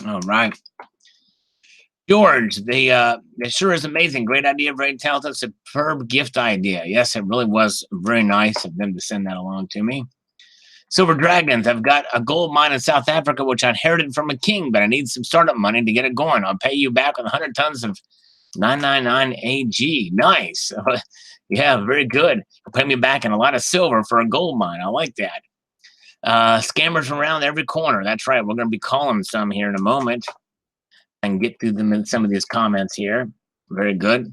[SPEAKER 1] All right. George, it sure is amazing. Great idea. Very talented. Superb gift idea. Yes, it really was very nice of them to send that along to me. Silver Dragons, I've got a gold mine in South Africa, which I inherited from a king, but I need some startup money to get it going. I'll pay you back with 100 tons of 999 AG. Nice. Yeah, very good. You'll pay me back in a lot of silver for a gold mine. I like that. Scammers around every corner. That's right. We're going to be calling some here in a moment and get through them in some of these comments here. Very good.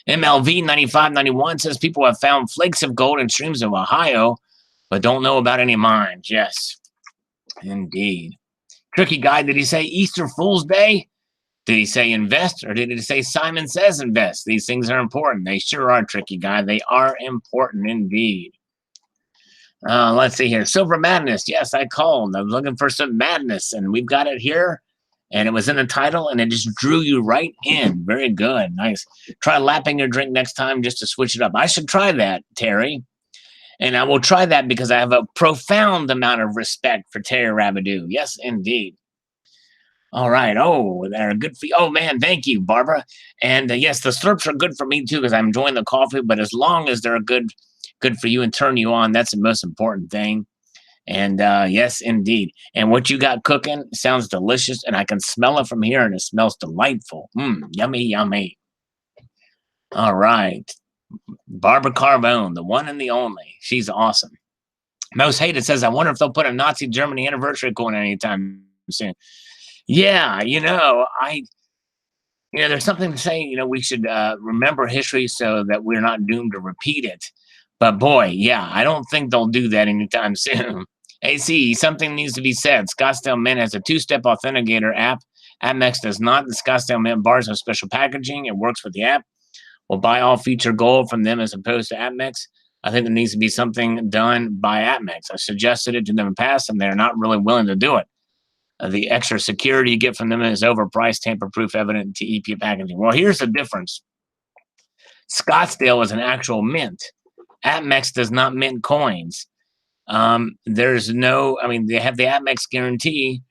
[SPEAKER 1] MLV 9591 says people have found flakes of gold in streams of Ohio, but don't know about any mines. Yes, indeed. Tricky guy, did he say Easter Fool's Day? Did he say invest, or did he say Simon Says invest? These things are important. They sure are, Tricky guy. They are important indeed. Let's see here. Silver Madness. Yes, I called. I was looking for some madness, and we've got it here. And it was in the title, and it just drew you right in. Very good. Nice. Try lapping your drink next time just to switch it up. I should try that, Terry. And I will try that because I have a profound amount of respect for Terry Rabidou. Yes, indeed. All right. Oh, they're good for you. Oh, man, thank you, Barbara. And yes, the slurps are good for me, too, because I'm enjoying the coffee. But as long as they're good for you and turn you on, that's the most important thing. And yes, indeed. And what you got cooking sounds delicious, and I can smell it from here, and it smells delightful. Yummy, yummy. All right. Barbara Carbone, the one and the only. She's awesome. Most Hated says, I wonder if they'll put a Nazi Germany anniversary going anytime soon. Yeah, there's something to say, we should remember history so that we're not doomed to repeat it. But boy, yeah, I don't think they'll do that anytime soon. AC, something needs to be said. Scottsdale Mint has a two-step authenticator app. AppMex does not. The Scottsdale Mint bars have special packaging. It works with the app. We'll buy all feature gold from them as opposed to AppMex. I think there needs to be something done by AppMex. I suggested it to them in the past, and they're not really willing to do it. The extra security you get from them is overpriced, tamper-proof, evident to EP packaging. Well, here's the difference. Scottsdale is an actual mint. AppMex does not mint coins. There's no, they have the AppMex guarantee,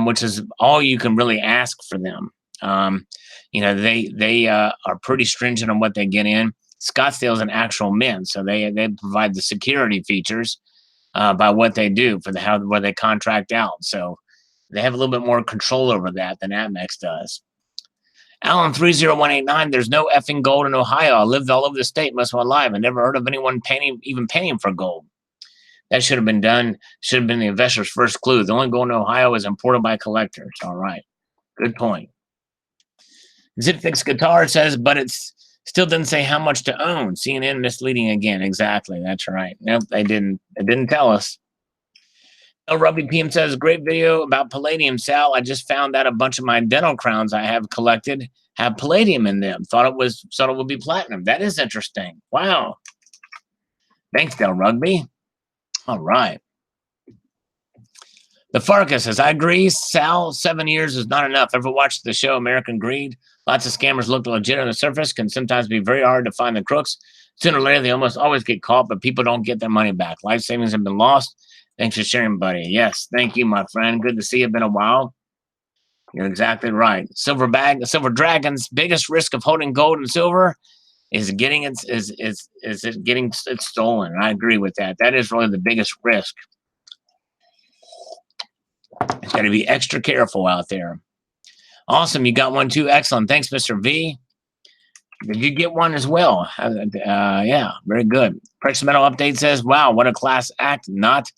[SPEAKER 1] which is all you can really ask for them. They are pretty stringent on what they get in. Scottsdale is an actual mint, so they provide the security features by what they do for where they contract out. So they have a little bit more control over that than AppMex does. Alan 30189, there's no effing gold in Ohio. I lived all over the state most of my life. I never heard of anyone even paying for gold. That should have been done. Should have been the investor's first clue. The only gold in Ohio is imported by collectors. All right. Good point. Zipfix Guitar says, but it's still didn't say how much to own. CNN misleading again. Exactly. That's right. Nope, they didn't. It didn't tell us. Rugby PM says, great video about palladium, Sal. I just found out a bunch of my dental crowns I have collected have palladium in them. Thought it would be platinum. That is interesting. Wow. Thanks, Del Rugby. All right. The Farkas says, I agree, Sal, 7 years is not enough. Ever watched the show American Greed? Lots of scammers look legit on the surface, can sometimes be very hard to find the crooks. Sooner or later, they almost always get caught, but people don't get their money back. Life savings have been lost. Thanks for sharing, buddy. Yes, thank you, my friend. Good to see you. Been a while. You're exactly right. Silver Dragon's biggest risk of holding gold and silver is getting it stolen. I agree with that. That is really the biggest risk. It's got to be extra careful out there. Awesome. You got one too. Excellent. Thanks, Mr. V. Did you get one as well? Yeah, very good. Precious Metal Update says, wow, what a class act. Not.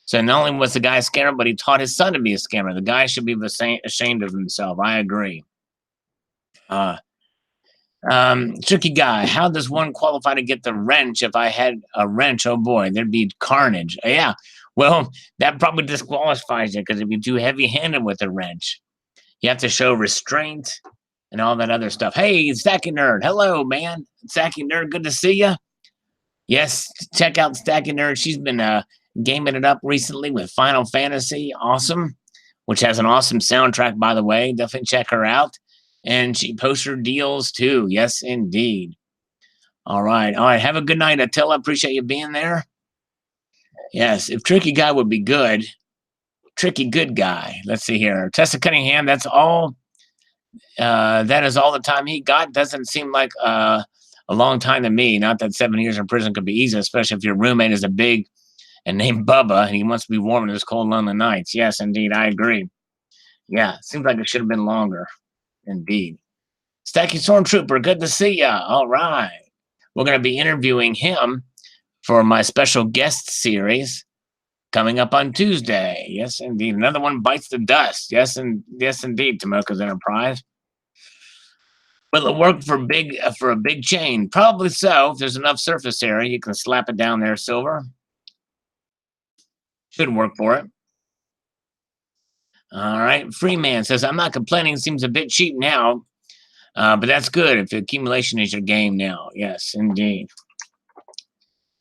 [SPEAKER 1] So not only was the guy a scammer, but he taught his son to be a scammer. The guy should be ashamed of himself. I agree. Tricky guy. How does one qualify to get the wrench? If I had a wrench, oh boy, there'd be carnage. Yeah. Well, that probably disqualifies you because it'd be too heavy-handed with a wrench. You have to show restraint and all that other stuff. Hey, Stacky Nerd. Hello, man. Stacky Nerd, good to see you. Yes, check out Stacky Nerd. She's been gaming it up recently with Final Fantasy. Awesome. Which has an awesome soundtrack, by the way. Definitely check her out. And she posts her deals, too. Yes, indeed. All right. All right. Have a good night, Attila. Appreciate you being there. Yes, if Tricky Guy would be good. Tricky good guy. Let's see here. Tessa Cunningham, that's all. That is all the time he got. Doesn't seem like a long time to me. Not that 7 years in prison could be easy, especially if your roommate is a big and named Bubba and he wants to be warm in his cold, lonely nights. Yes, indeed. I agree. Yeah, seems like it should have been longer. Indeed. Stacky Stormtrooper, good to see ya. All right. We're going to be interviewing him for my special guest series coming up on Tuesday. Yes, indeed. Another one bites the dust. Yes, indeed. Tomoka's Enterprise. Will it work for a big chain? Probably so. If there's enough surface area, you can slap it down there, Silver. Should work for it. All right. Freeman says, I'm not complaining. Seems a bit cheap now, but that's good if accumulation is your game now. Yes, indeed.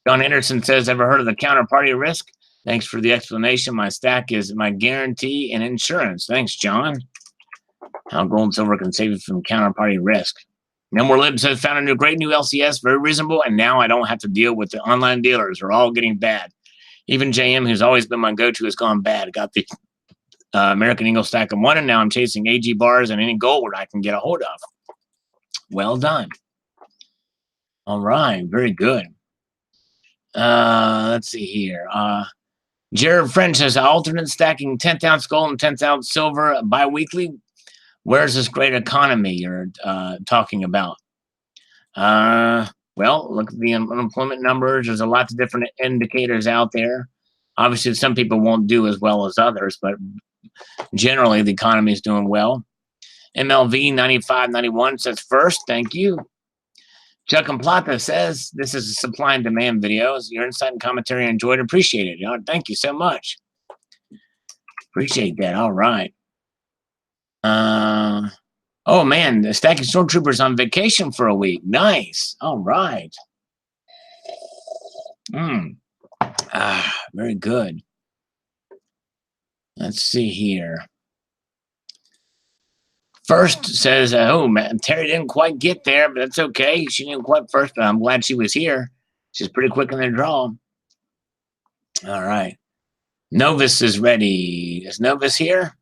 [SPEAKER 1] John Anderson says, ever heard of the counterparty risk? Thanks for the explanation. My stack is my guarantee and insurance. Thanks, John. How gold and silver can save you from counterparty risk. No More Lib says, found a great new LCS, very reasonable, and now I don't have to deal with the online dealers. They're all getting bad. Even JM, who's always been my go-to, has gone bad. Got the American Eagle stack of one, and now I'm chasing AG bars and any gold I can get a hold of. Well done. All right, very good. Let's see here. Jared French says, alternate stacking 10th ounce gold and 10th ounce silver bi-weekly. Where's this great economy you're talking about? Well, look at the unemployment numbers. There's a lot of different indicators out there. Obviously, some people won't do as well as others, but generally the economy is doing well. MLV 9591 says first, thank you. Chuck and Plata says, this is a supply and demand video. Your insight and commentary I enjoyed, appreciate it. Thank you so much. Appreciate that. All right. Oh man, the Stacking Stormtroopers on vacation for a week. Nice. All right. Very good. Let's see here. First says, oh man, Terry didn't quite get there, but that's okay. She didn't quite first, but I'm glad she was here. She's pretty quick in the draw. All right. Novus is ready. Is Novus here?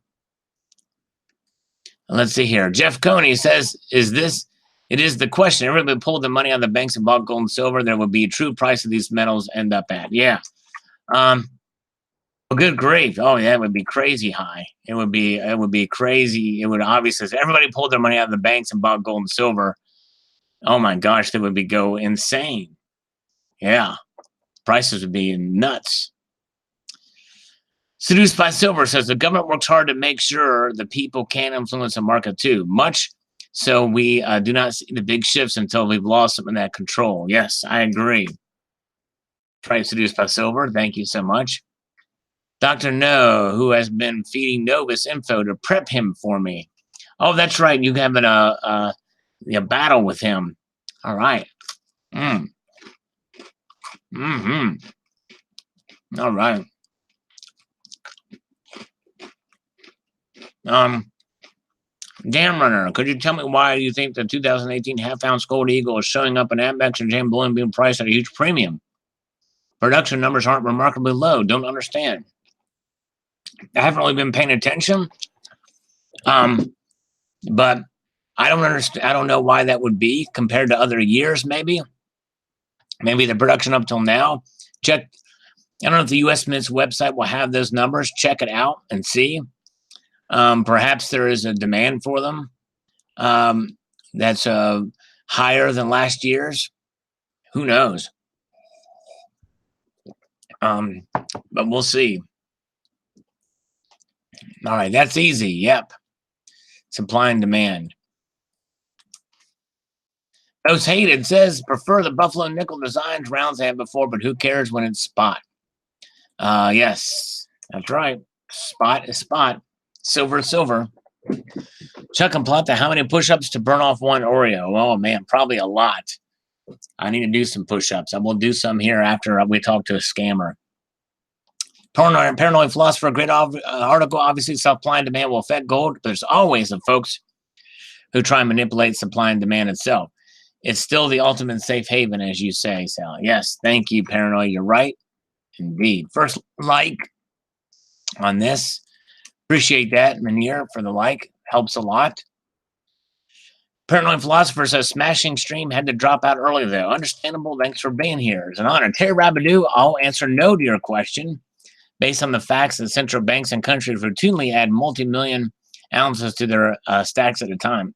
[SPEAKER 1] Let's see here. Jeff Coney says, it is the question. Everybody pulled the money out of the banks and bought gold and silver. There would be a true price of these metals end up at. Yeah. Well, good grief. Oh, yeah, it would be crazy high. It would be crazy. It would obviously, if everybody pulled their money out of the banks and bought gold and silver, oh my gosh, they would go insane. Yeah. Prices would be nuts. Seduced by Silver says the government works hard to make sure the people can influence the market too. Much so we do not see the big shifts until we've lost some of that control. Yes, I agree. Try Seduced by Silver. Thank you so much. Dr. No, who has been feeding Novus info to prep him for me. Oh, that's right. You having a battle with him. All right. All right. Dam Runner, could you tell me why you think the 2018 half-ounce gold eagle is showing up in Amex and Jane Bullion being priced at a huge premium? Production numbers aren't remarkably low. Don't understand. I haven't really been paying attention. But I don't understand. I don't know why that would be compared to other years. Maybe the production up till now. Check. I don't know if the U.S. Mint's website will have those numbers. Check it out and see. Perhaps there is a demand for them that's higher than last year's. Who knows? But we'll see. All right, that's easy. Yep. Supply and demand. Those hated says prefer the Buffalo nickel designs rounds I had before, but who cares when it's spot? Yes, that's right. Spot is spot. Silver is silver. Chuck and Plata, how many push-ups to burn off one Oreo? Oh man, probably a lot. I need to do some push-ups. I will do some here after we talk to a scammer. Paranoid Philosopher, great article. Obviously, supply and demand will affect gold, but there's always some folks who try and manipulate supply and demand itself. It's still the ultimate safe haven, as you say, Sal. Yes, thank you, Paranoid. You're right. Indeed. First like on this. Appreciate that, Manir, for the like. Helps a lot. Paranoid Philosopher says, smashing stream had to drop out early, though. Understandable. Thanks for being here. It's an honor. Terry Rabidou, I'll answer no to your question. Based on the facts that central banks and countries routinely add multi-million ounces to their stacks at a time.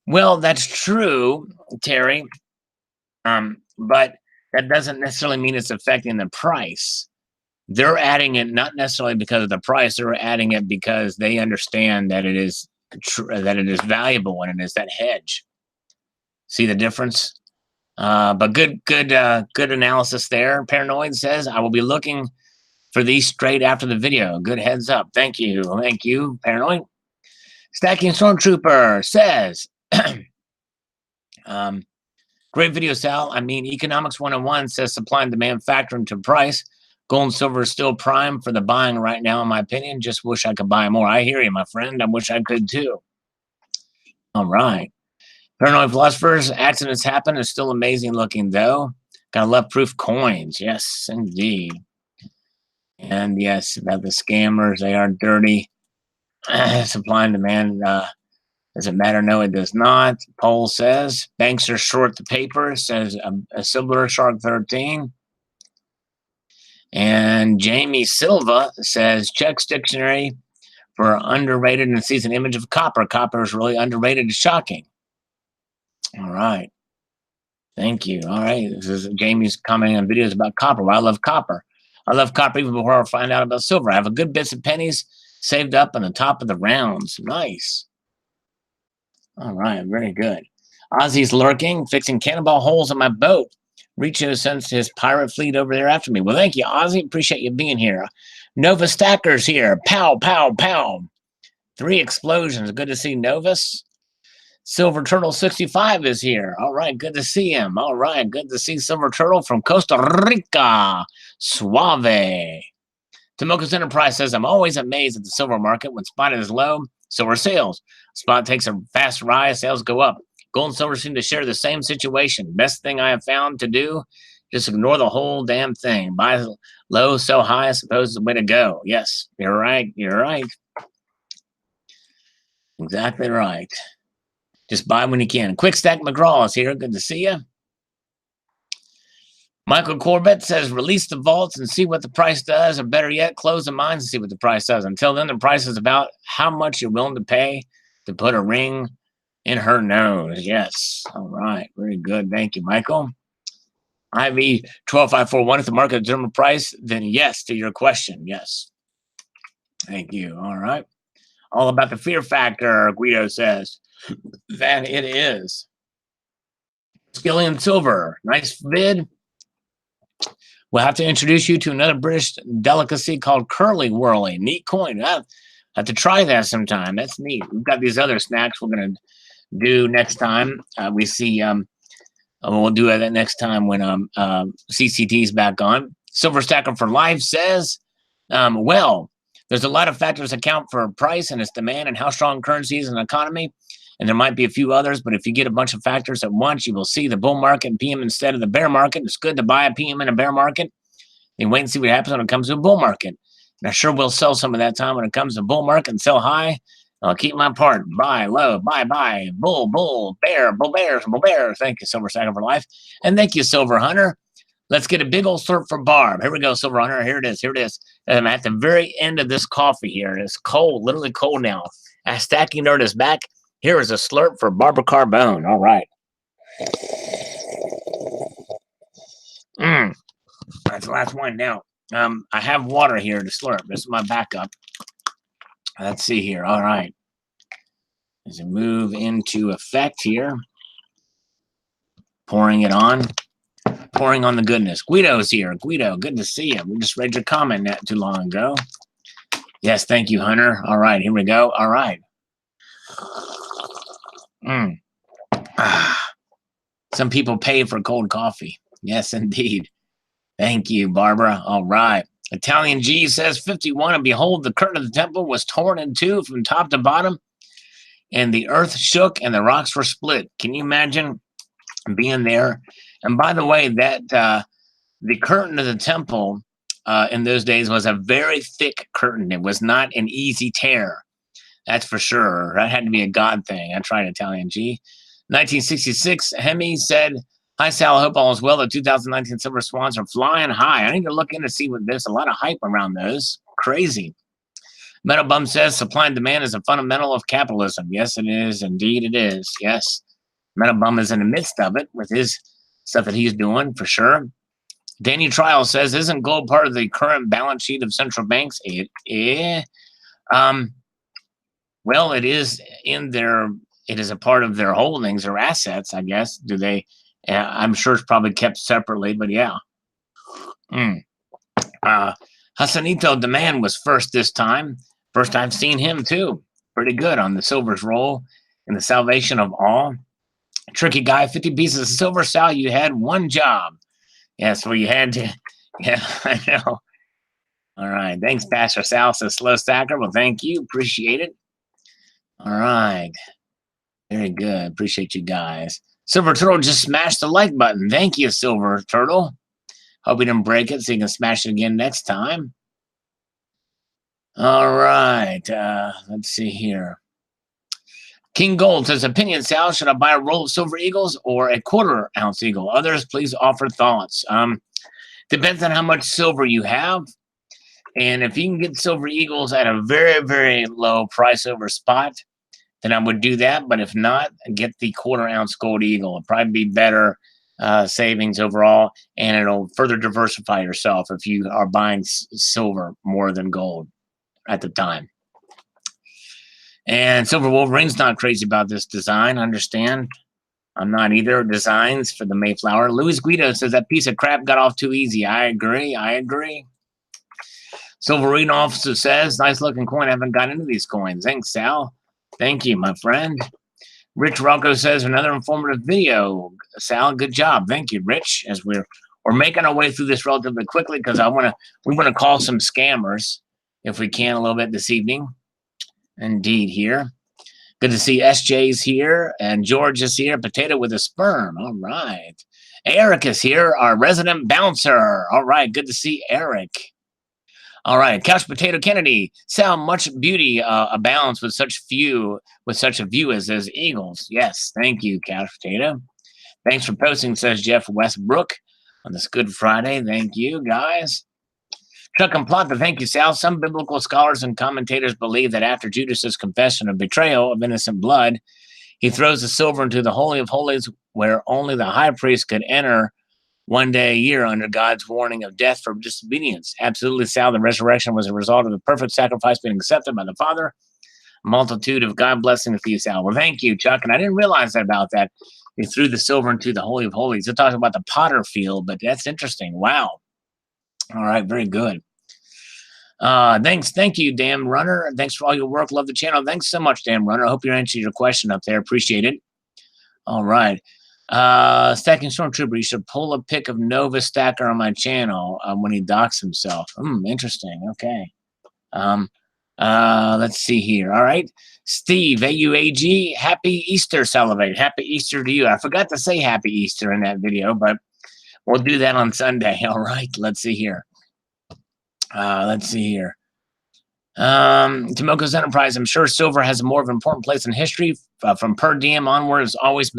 [SPEAKER 1] Well, that's true, Terry, but that doesn't necessarily mean it's affecting the price. They're adding it not necessarily because of the price. They're adding it because they understand that it is valuable and it is that hedge. See the difference? But good analysis there. Paranoid says, I will be looking for these straight after the video. Good heads up. Thank you, Paranoid. Stacking Stormtrooper says, great video, Sal. I mean, Economics 101 says supply and demand factor into price. Gold and silver is still prime for the buying right now, in my opinion. Just wish I could buy more. I hear you, my friend. I wish I could too. All right. Paranoid Philosophers, accidents happen. It's still amazing looking, though. Got love-proof coins. Yes, indeed. And yes, about the scammers, they are dirty. Supply and demand, does it matter? No, it does not. Poll says, banks are short the paper, says a Silver Shark 13. And Jamie Silva says, Check's dictionary for underrated and sees an image of copper. Copper is really underrated and shocking. All right. Thank you. All right. This is Jamie's commenting on videos about copper. Well, I love copper. I love copper even before I find out about silver. I have a good bits of pennies saved up on the top of the rounds. Nice. All right. Very good. Ozzy's lurking, fixing cannonball holes in my boat. Richo sends his pirate fleet over there after me. Well, thank you, Ozzy. Appreciate you being here. Nova Stacker's here. Pow, pow, pow. 3 explosions. Good to see Novus. Silver Turtle 65 is here. All right, good to see him. All right, good to see Silver Turtle from Costa Rica. Suave. Tomoka's Enterprise says, I'm always amazed at the silver market. When spot is low, silver sales. Spot takes a fast rise, sales go up. Gold and silver seem to share the same situation. Best thing I have found to do, just ignore the whole damn thing. Buy low, sell high, I suppose is the way to go. Yes, you're right. You're right. Exactly right. Just buy when you can. Quick Stack McGraw is here. Good to see you. Michael Corbett says, release the vaults and see what the price does, or better yet, close the mines and see what the price does. Until then, the price is about how much you're willing to pay to put a ring in her nose. Yes. All right. Very good. Thank you, Michael. IV 12541. If the market determined price, then yes to your question. Yes. Thank you. All right. All about the fear factor, Guido says. That it is. Skillion Silver. Nice vid. We'll have to introduce you to another British delicacy called Curly Whirly. Neat coin. I'll have to try that sometime. That's neat. We've got these other snacks we're going to do next time. We see, we'll do that next time when CCT's back on. Silver Stacker for Life says, well, There's a lot of factors that account for price and its demand and how strong currency is in an economy. And there might be a few others, but if you get a bunch of factors at once, you will see the bull market and PM instead of the bear market. It's good to buy a PM in a bear market and wait and see what happens when it comes to a bull market. And I sure will sell some of that time when it comes to bull market and sell high. I'll keep my part. Buy low, buy, bull, bear, bull bears, bull bear. Thank you, Silver Sacker for Life. And thank you, Silver Hunter. Let's get a big old slurp for Barb. Here we go, Silver Hunter. Here it is. Here it is. I'm at the very end of this coffee here. It's cold, literally cold now. Stacking Nerd is back. Here is a slurp for Barbara Carbone. All right. That's the last one now. I have water here to slurp. This is my backup. Let's see here. All right. As I move into effect here, pouring it on. Pouring on the goodness. Guido's here. Guido, good to see you. We just read your comment not too long ago. Yes, thank you, Hunter. All right, here we go. All right. Some people pay for cold coffee. Yes, indeed. Thank you, Barbara. All right. Italian G says 51, and behold, the curtain of the temple was torn in two from top to bottom, and the earth shook and the rocks were split. Can you imagine being there? And by the way, that the curtain of the temple in those days was a very thick curtain. It was not an easy tear. That's for sure. That had to be a God thing. I tried Italian G. 1966, Hemi said, "Hi, Sal. I hope all is well. The 2019 Silver Swans are flying high. I need to look in to see what there's a lot of hype around those. Crazy." Metal Bum says, "Supply and demand is a fundamental of capitalism." Yes, it is. Indeed, it is. Yes. Metal Bum is in the midst of it with his stuff that he's doing, for sure. Danny Trial says, "Isn't gold part of the current balance sheet of central banks?" Well, it is in their, it is a part of their holdings or assets, I guess. Do they? I'm sure it's probably kept separately, but yeah. Hassanito Demand was first this time. First I've seen him too. Pretty good on the silver's roll in the salvation of all. Tricky guy, 50 pieces of silver. Sal, you had one job. Yes, well, you had to. Yeah, I know. All right. Thanks, Pastor Sal, says Slow Stacker. Well, thank you. Appreciate it. All right. Very good. Appreciate you guys. Silver Turtle just smashed the like button. Thank you, Silver Turtle. Hope you didn't break it so you can smash it again next time. All right. Let's see here. King Gold says, "Opinion, Sal, should I buy a roll of Silver Eagles or a quarter-ounce Eagle? Others, please offer thoughts." Depends on how much silver you have. And if you can get Silver Eagles at a very, very low price over spot, then I would do that. But if not, get the quarter-ounce Gold Eagle. It'll probably be better savings overall, and it'll further diversify yourself if you are buying silver more than gold at the time. And Silver Wolverine's not crazy about this design. I understand. I'm not either. Designs for the Mayflower. Luis Guido says that piece of crap got off too easy. I agree. Silverine Officer says, "Nice looking coin. I haven't got into these coins." Thanks, Sal. Thank you, my friend. Rich Rocco says, "Another informative video. Sal, good job." Thank you, Rich. As we're making our way through this relatively quickly because we want to call some scammers if we can a little bit this evening. Indeed, here. Good to see SJ's here and George is here. Potato with a sperm. All right. Eric is here, our resident bouncer. All right. Good to see Eric. All right. Couch Potato Kennedy. Sal, much beauty abounds with such a view as Eagles. Yes. Thank you, Couch Potato. Thanks for posting, says Jeff Westbrook on this Good Friday. Thank you, guys. Chuck and Plata, thank you, Sal. Some biblical scholars and commentators believe that after Judas's confession of betrayal of innocent blood, he throws the silver into the Holy of Holies, where only the high priest could enter one day a year under God's warning of death for disobedience. Absolutely, Sal. The resurrection was a result of the perfect sacrifice being accepted by the Father. A multitude of God blessings for you, Sal. Well, thank you, Chuck. And I didn't realize that about that. He threw the silver into the Holy of Holies. It talks about the potter field, but that's interesting. Wow. All right, very good. Thank you, Damn Runner. Thanks for all your work. Love the channel. Thanks so much, Damn Runner. I hope you answered your question up there. Appreciate it. All right. Stacking Stormtrooper, you should pull a pic of Nova Stacker on my channel when he docks himself. Interesting. Okay. Let's see here. All right. Steve, AUAG, happy Easter, Salivate. Happy Easter to you. I forgot to say happy Easter in that video, but we'll do that on Sunday. All right. Let's see here. Tomiko's Enterprise, I'm sure silver has a more of an important place in history. From per diem onward, has always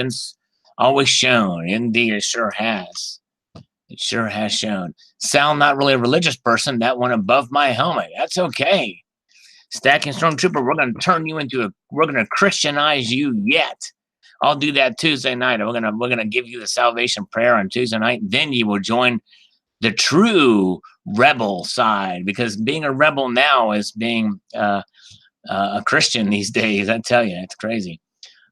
[SPEAKER 1] shown. Indeed, it sure has. It sure has shown. Sal, not really a religious person. That one above my helmet. That's okay. Stacking Stormtrooper, we're going to turn you into we're going to Christianize you yet. I'll do that Tuesday night. We're going to give you the salvation prayer on Tuesday night. Then you will join the true rebel side, because being a rebel now is being a Christian these days. I tell you, it's crazy.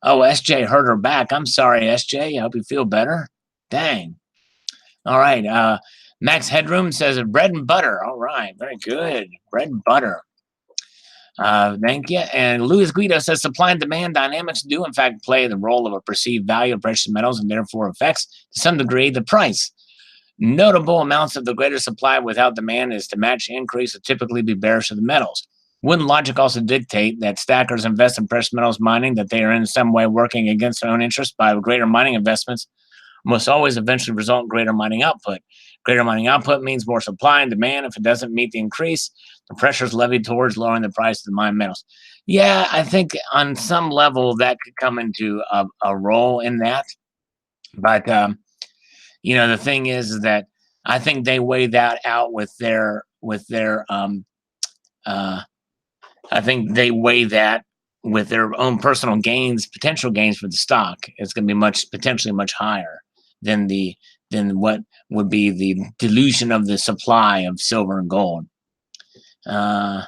[SPEAKER 1] Oh, SJ hurt her back. I'm sorry, SJ. I hope you feel better. Dang. All right. Max Headroom says bread and butter. All right. Very good. Bread and butter. Thank you. And Luis Guido says supply and demand dynamics do in fact play the role of a perceived value of precious metals and therefore affects to some degree the price. Notable amounts of the greater supply without demand is to match increase would typically be bearish to the metals. Wouldn't logic also dictate that stackers invest in precious metals mining, that they are in some way working against their own interest by greater mining investments must always eventually result in greater mining output. Greater mining output means more supply and demand. If it doesn't meet the increase, the pressure is levied towards lowering the price of the mined metals. Yeah, I think on some level that could come into a role in that. But, the thing is that I think they weigh that out with their I think they weigh that with their own personal gains, potential gains for the stock. It's going to be potentially much higher than what would be the dilution of the supply of silver and gold. All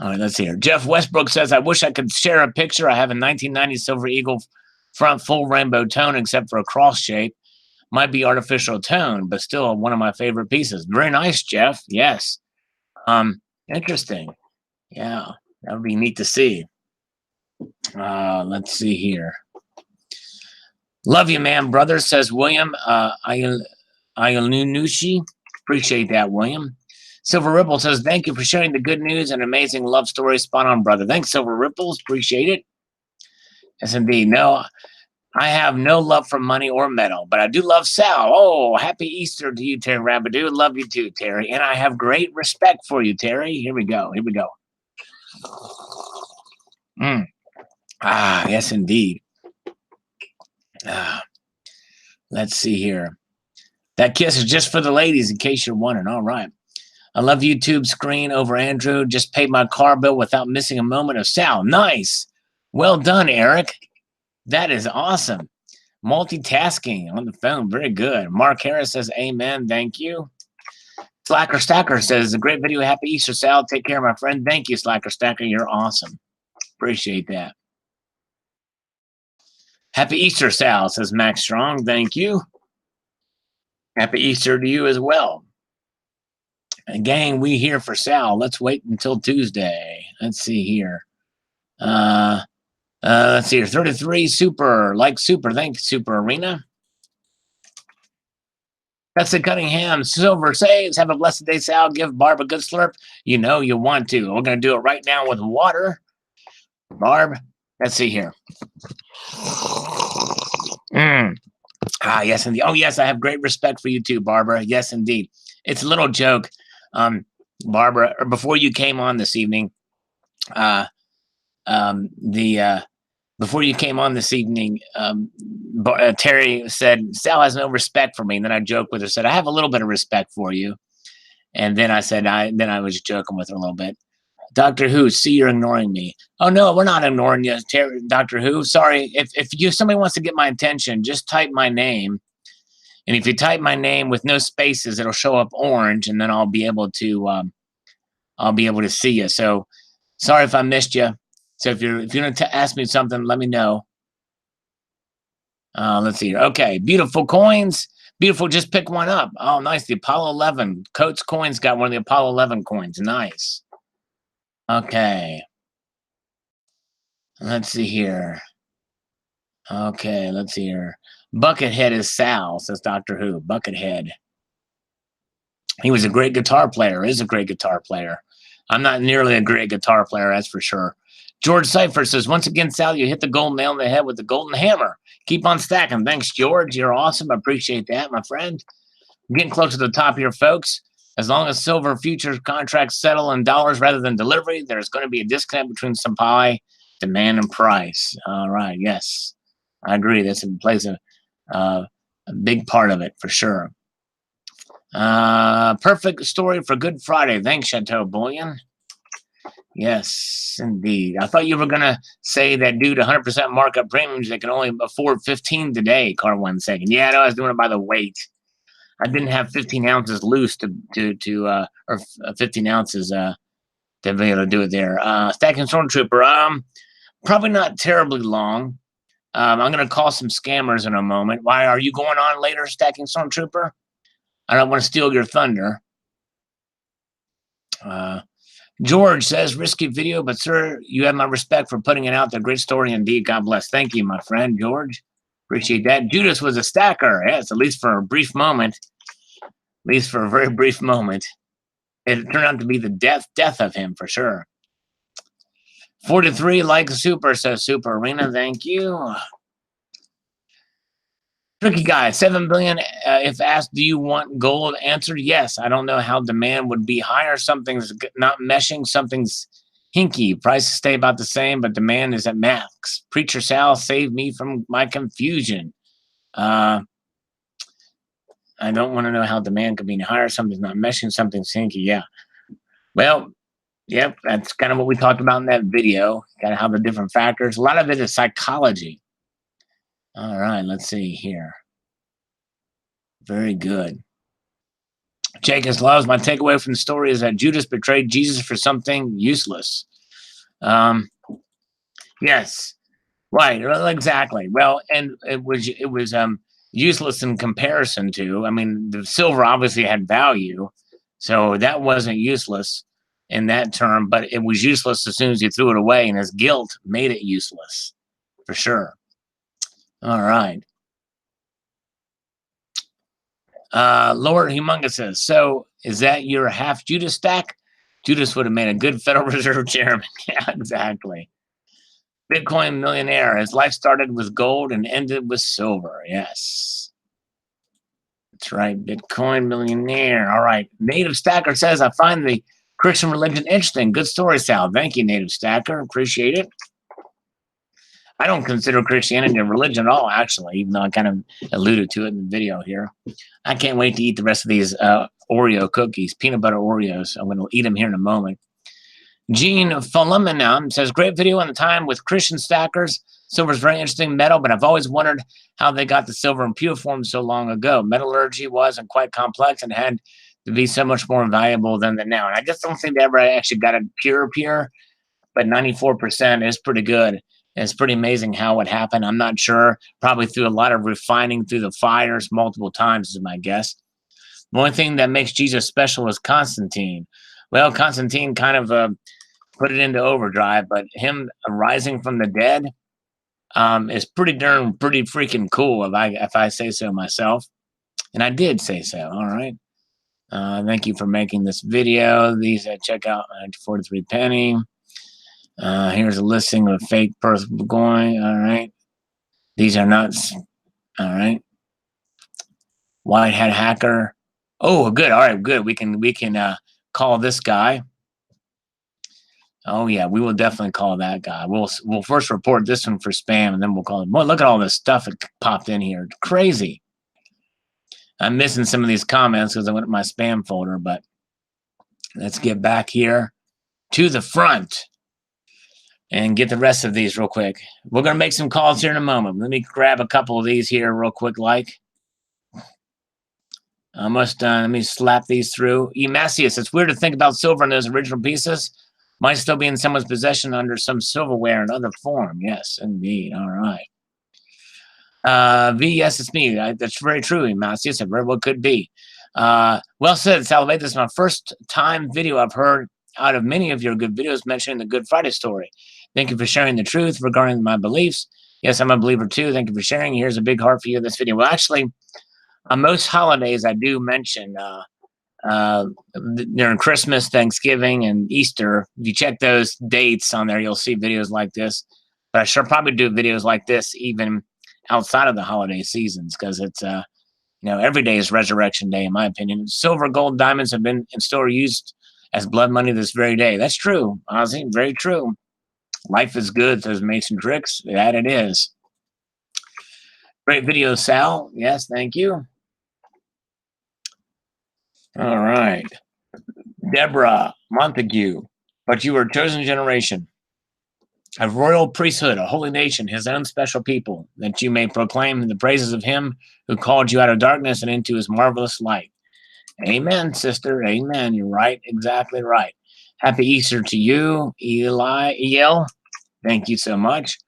[SPEAKER 1] right, let's see here. Jeff Westbrook says, I wish I could share a picture. I have a 1990 Silver Eagle front full rainbow tone except for a cross shape. Might be artificial tone, but still one of my favorite pieces. Very nice, Jeff. Yes. Interesting. Yeah, that would be neat to see. Let's see here. Love you, man, brother, says William Ayanunushi. Appreciate that, William. Silver Ripple says, thank you for sharing the good news and amazing love story. Spot on, brother. Thanks, Silver Ripples. Appreciate it. Yes, indeed. No, I have no love for money or metal, but I do love Sal. Oh, happy Easter to you, Terry Rabidoo. Love you too, Terry. And I have great respect for you, Terry. Here we go. Yes, indeed. Let's see here. That kiss is just for the ladies, in case you're wondering. All right. I love YouTube screen over Andrew. Just paid my car bill without missing a moment of Sal. Nice. Well done, Eric. That is awesome. Multitasking on the phone. Very good. Mark Harris says, amen. Thank you. Slacker Stacker says, a great video. Happy Easter, Sal. Take care, my friend. Thank you, Slacker Stacker. You're awesome. Appreciate that. Happy Easter, Sal, says Max Strong. Thank you. Happy Easter to you as well. And gang, we here for Sal. Let's wait until Tuesday. Let's see here. Let's see here. 33 super. Thank you, Super Arena. That's the Cunningham. Silver saves. Have a blessed day, Sal. Give Barb a good slurp. You know you want to. We're going to do it right now with water. Barb, let's see here. Yes, indeed. Oh, yes, I have great respect for you too, Barbara. Yes, indeed. It's a little joke. Barbara, before you came on this evening, Terry said, Sal has no respect for me. And then I joked with her, said, I have a little bit of respect for you. And then I said, I was joking with her a little bit. Dr. Who, see, you're ignoring me. Oh, no, we're not ignoring you, Dr. Who. Sorry, if somebody wants to get my attention, just type my name. And if you type my name with no spaces, it'll show up orange, and then I'll be able to see you. So sorry if I missed you. So if you're going to ask me something, let me know. Let's see here. Okay, beautiful coins. Beautiful, just pick one up. Oh, nice. The Apollo 11. Coates Coins got one of the Apollo 11 coins. Nice. Okay. Let's see here. Okay, let's see here. Buckethead is Sal, says Dr. Who. Buckethead. He was a great guitar player, is a great guitar player. I'm not nearly a great guitar player, that's for sure. George Cypher says, once again, Sal, you hit the gold nail in the head with the golden hammer. Keep on stacking. Thanks, George. You're awesome. I appreciate that, my friend. I'm getting close to the top here, folks. As long as silver futures contracts settle in dollars rather than delivery, there's going to be a disconnect between supply, demand, and price. All right. Yes, I agree. This plays a big part of it for sure. Perfect story for Good Friday. Thanks, Chateau Bullion. Yes, indeed. I thought you were going to say that due to 100% markup premiums, they can only afford 15 today, Car 1 second. Yeah, no, I was doing it by the weight. I didn't have 15 ounces loose or 15 ounces to be able to do it there. Stacking Stormtrooper, probably not terribly long. I'm going to call some scammers in a moment. Why are you going on later, Stacking Stormtrooper? I don't want to steal your thunder. George says, risky video, but sir, you have my respect for putting it out there. Great story indeed. God bless. Thank you, my friend, George. Appreciate that. Judas was a stacker. Yes, at least for a brief moment. At least for a very brief moment. It turned out to be the death of him for sure. 43 like super, says Super Arena. Thank you. Tricky guy, 7 billion. If asked, do you want gold? Answered, yes. I don't know how demand would be higher. Something's not meshing. Something's hinky. Prices stay about the same, but demand is at max. Preacher Sal, save me from my confusion. I don't want to know how demand could be higher. Something's not meshing. Something's hinky. Yeah. Well, yep. That's kind of what we talked about in that video. Kind of how the different factors. A lot of it is psychology. All right, let's see here. Very good. Jacobs loves my takeaway from the story is that Judas betrayed Jesus for something useless. Yes, right, exactly. Well, and it was useless in comparison to. I mean, the silver obviously had value, so that wasn't useless in that term, but it was useless as soon as you threw it away, and his guilt made it useless for sure. All right. Lord Humongous says, so is that your half Judas stack? Judas would have made a good Federal Reserve chairman. Yeah, exactly. Bitcoin millionaire. His life started with gold and ended with silver. Yes. That's right. Bitcoin millionaire. All right. Native Stacker says, I find the Christian religion interesting. Good story, Sal. Thank you, Native Stacker. Appreciate it. I don't consider Christianity a religion at all, actually, even though I kind of alluded to it in the video here. I can't wait to eat the rest of these Oreo cookies, peanut butter Oreos. I'm going to eat them here in a moment. Gene Philomena says, great video on the time with Christian stackers. Silver is very interesting metal, but I've always wondered how they got the silver in pure form so long ago. Metallurgy wasn't quite complex and had to be so much more valuable than the now. And I just don't think they ever actually got it pure, but 94% is pretty good. It's pretty amazing how it happened. I'm not sure. Probably through a lot of refining through the fires multiple times is my guess. The only thing that makes Jesus special is Constantine. Well, Constantine kind of put it into overdrive, but him rising from the dead is pretty freaking cool if I say so myself. And I did say so. All right. Thank you for making this video. These check out 43 penny. Here's a listing of a fake person going. All right. These are nuts. All right. White hat hacker. Oh, good. All right, good. We can call this guy. Oh yeah, we will definitely call that guy. We'll first report this one for spam, and then we'll call him. Boy, look at all this stuff that popped in here. It's crazy. I'm missing some of these comments because I went to my spam folder, but let's get back here to the front and get the rest of these real quick. We're going to make some calls here in a moment. Let me grab a couple of these here real quick, like. Almost done. Let me slap these through. Emacius, it's weird to think about silver in those original pieces. Might still be in someone's possession under some silverware in other form. Yes, indeed. All right. V, yes, it's me. That's very true, Emacius. It very well could be. Well said, Salivate. This is my first time video I've heard out of many of your good videos mentioning the Good Friday story. Thank you for sharing the truth regarding my beliefs. Yes, I'm a believer too. Thank you for sharing. Here's a big heart for you in this video. Well, actually, on most holidays, I do mention during Christmas, Thanksgiving, and Easter. If you check those dates on there, you'll see videos like this. But I sure probably do videos like this even outside of the holiday seasons, because it's every day is Resurrection Day, in my opinion. Silver, gold, diamonds have been and still are used as blood money this very day. That's true, Ozzy. Very true. Life is good, says Mason Tricks. That it is. Great video, Sal. Yes, thank you. All right. Deborah Montague. But you are a chosen generation, a royal priesthood, a holy nation, his own special people, that you may proclaim the praises of him who called you out of darkness and into his marvelous light. Amen, sister. Amen. You're right. Exactly right. Happy Easter to you, El. Thank you so much.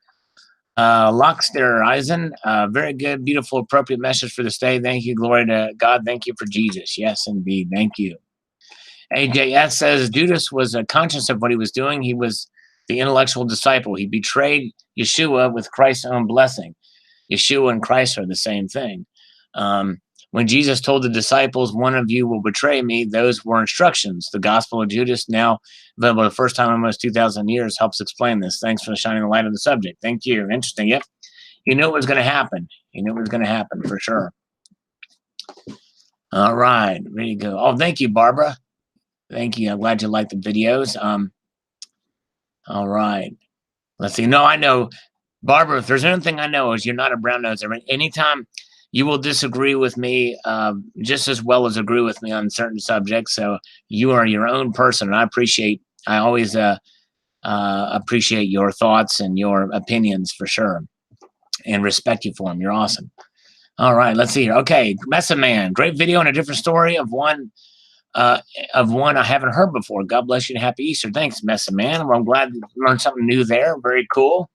[SPEAKER 1] Lockster Eisen, very good, beautiful, appropriate message for this day. Thank you. Glory to God. Thank you for Jesus. Yes, indeed. Thank you. AJS says Judas was conscious of what he was doing. He was the intellectual disciple. He betrayed Yeshua with Christ's own blessing. Yeshua and Christ are the same thing. When Jesus told the disciples, one of you will betray me, those were instructions. The Gospel of Judas, now available the first time in almost 2,000 years, helps explain this. Thanks for shining the light on the subject. Thank you. Interesting. Yep. He knew it was going to happen. He knew it was going to happen for sure. All right. Ready to go. Oh, thank you, Barbara. Thank you. I'm glad you liked the videos. All right. Let's see. No, I know, Barbara, if there's anything I know is you're not a brown noser. Anytime you will disagree with me just as well as agree with me on certain subjects. So you are your own person, and I always appreciate your thoughts and your opinions for sure, and respect you for them. You're awesome. All right, let's see here. Okay, Mesa Man, great video and a different story of one I haven't heard before. God bless you and happy Easter. Thanks, Mesa Man. Well, I'm glad you learned something new there. Very cool.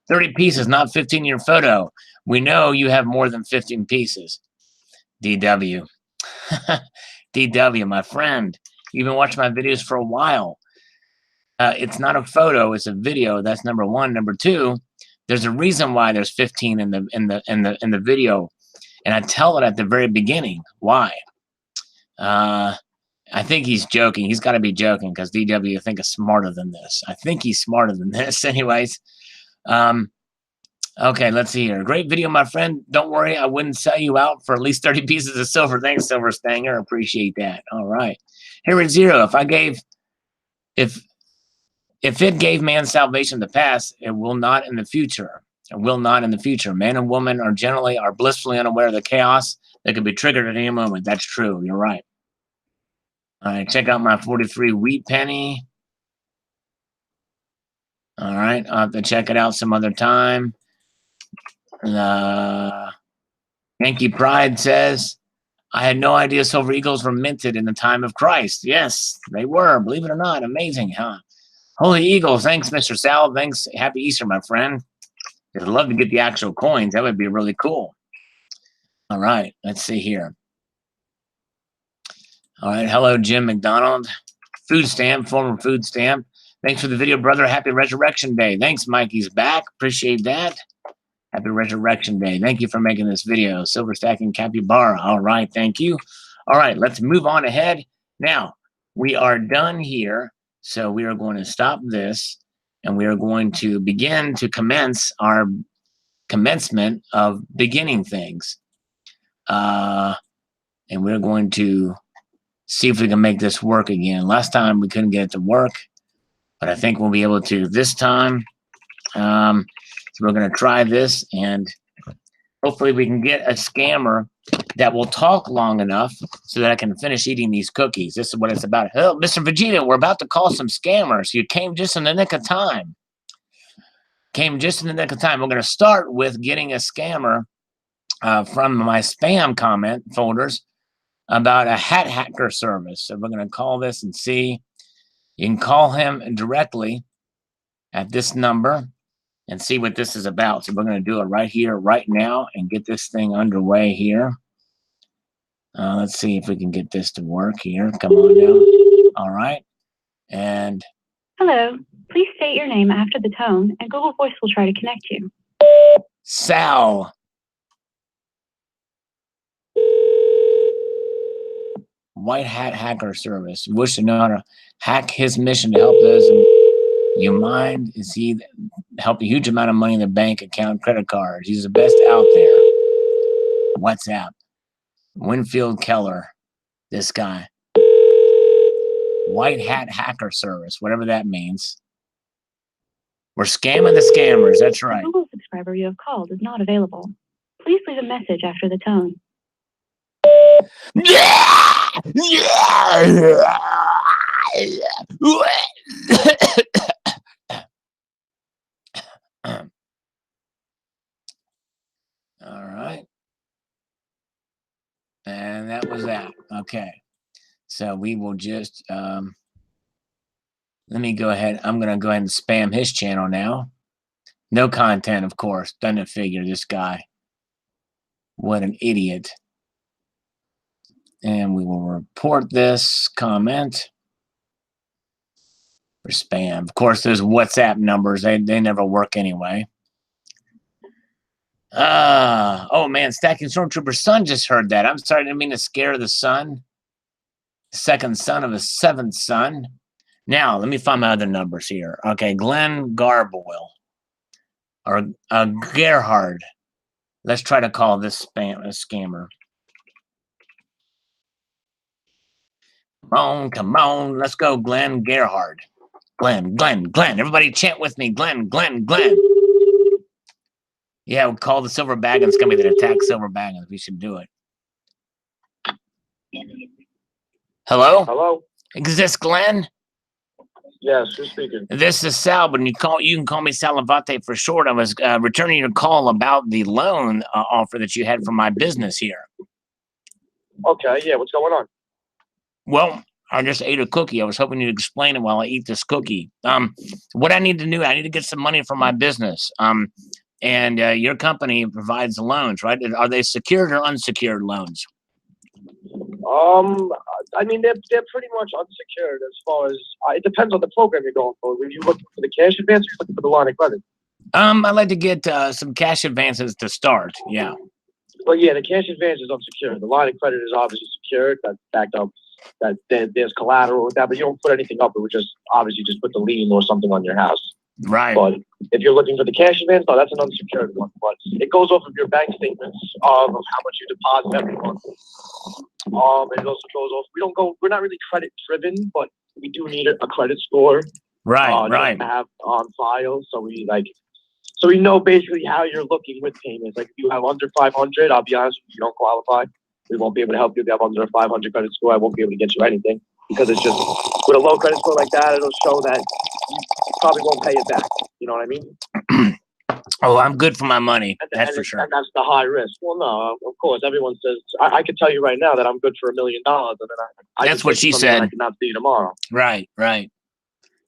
[SPEAKER 1] 30 pieces, not 15 in your photo. We know you have more than 15 pieces. DW. DW, my friend. You've been watching my videos for a while. It's not a photo, it's a video. That's number one. Number two, there's a reason why there's 15 in the video. And I tell it at the very beginning. Why? I think he's joking. He's got to be joking, because DW I think is smarter than this. I think he's smarter than this. Anyways. Okay, let's see here. Great video, my friend. Don't worry, I wouldn't sell you out for at least 30 pieces of silver. Thanks, Silver Stanger. Appreciate that. All right. Here at Zero, if it gave man salvation in the past, it will not in the future. It will not in the future. Man and woman are blissfully unaware of the chaos that could be triggered at any moment. That's true. You're right. All right, check out my 43 wheat penny. All right, I'll have to check it out some other time. Yankee Pride says, I had no idea silver eagles were minted in the time of Christ. Yes, they were. Believe it or not. Amazing, huh? Holy Eagles. Thanks, Mr. Sal. Thanks. Happy Easter, my friend. I'd love to get the actual coins. That would be really cool. All right. Let's see here. All right. Hello, Jim McDonald. Food stamp, former food stamp. Thanks for the video, brother. Happy Resurrection Day. Thanks, Mikey's back. Appreciate that. Happy Resurrection Day. Thank you for making this video. Silver Stacking Capybara. All right. Thank you. All right. Let's move on ahead. Now, we are done here. So we are going to stop this, and we are going to begin to commence our commencement of beginning things. And we're going to see if we can make this work again. Last time we couldn't get it to work, but I think we'll be able to this time. So we're going to try this, and hopefully we can get a scammer that will talk long enough so that I can finish eating these cookies. This is what it's about. Oh, Mr. Vegeta, we're about to call some scammers. You came just in the nick of time. We're going to start with getting a scammer from my spam comment folders about a hat hacker service. So we're going to call this and see. You can call him directly at this number and see what this is about. So we're going to do it right here, right now, and get this thing underway here. Let's see if we can get this to work here. Come on now. All right. And
[SPEAKER 2] hello. Please state your name after the tone, and Google Voice will try to connect you.
[SPEAKER 1] Sal. White Hat Hacker Service. You wish to know how to hack his mission to help those you mind? Is he help a huge amount of money in the bank account, credit cards? He's the best out there. WhatsApp. Winfield Keller. This guy. White Hat Hacker Service, whatever that means. We're scamming the scammers. That's right.
[SPEAKER 2] The Google subscriber you have called is not available. Please leave a message after the tone.
[SPEAKER 1] All right. And that was that. Okay. So we will just, let me go ahead. I'm going to go ahead and spam his channel now. No content, of course. Doesn't it figure, this guy? What an idiot. And we will report this comment for spam. Of course, those WhatsApp numbers, they never work anyway. Oh man, Stacking Stormtrooper's son just heard that. I'm sorry, I didn't mean to scare the son. Second son of a seventh son. Now, let me find my other numbers here. Okay, Glenn Garboyle. Or Gerhard. Let's try to call this a scammer. Come on. Let's go, Glenn Gerhard. Glenn. Everybody chant with me. Glenn. Yeah, we'll call the Silver Baggins company that attack Silver Baggins. We should do it. Hello?
[SPEAKER 3] Hello?
[SPEAKER 1] Is this Glenn?
[SPEAKER 3] Yes, who's speaking?
[SPEAKER 1] This is Sal, but you can call me Salivate for short. I was returning your call about the loan offer that you had for my business here.
[SPEAKER 3] Okay, yeah, what's going on?
[SPEAKER 1] Well, I just ate a cookie. I was hoping you'd explain it while I eat this cookie. What I need to do, I need to get some money for my business. And your company provides loans, right? Are they secured or unsecured loans?
[SPEAKER 3] I mean, they're pretty much unsecured as far as it depends on the program you're going for. Were you looking for the cash advance or looking for the line of credit?
[SPEAKER 1] I'd like to get some cash advances to start. Yeah.
[SPEAKER 3] Well, yeah, the cash advance is unsecured. The line of credit is obviously secured. That's backed up. That there's collateral with that, but you don't put anything up. It would just obviously just put the lien or something on your house.
[SPEAKER 1] Right.
[SPEAKER 3] But if you're looking for the cash advance, no, that's an unsecured one. But it goes off of your bank statements of how much you deposit every month. It also goes off. We're not really credit driven, but we do need a credit score.
[SPEAKER 1] Right.
[SPEAKER 3] To have on file, so we know basically how you're looking with payments. Like if you have under 500, I'll be honest, you don't qualify. We won't be able to help you if you have under a 500 credit score. I won't be able to get you anything because it's just with a low credit score like that, it'll show that you probably won't pay it back. You know what I mean?
[SPEAKER 1] Oh, I'm good for my money. That's for sure.
[SPEAKER 3] And that's the high risk. Well, no, of course, everyone says. I could tell you right now that I'm good for $1 million, and then
[SPEAKER 1] that's what she said.
[SPEAKER 3] I cannot see you tomorrow.
[SPEAKER 1] Right. Yeah.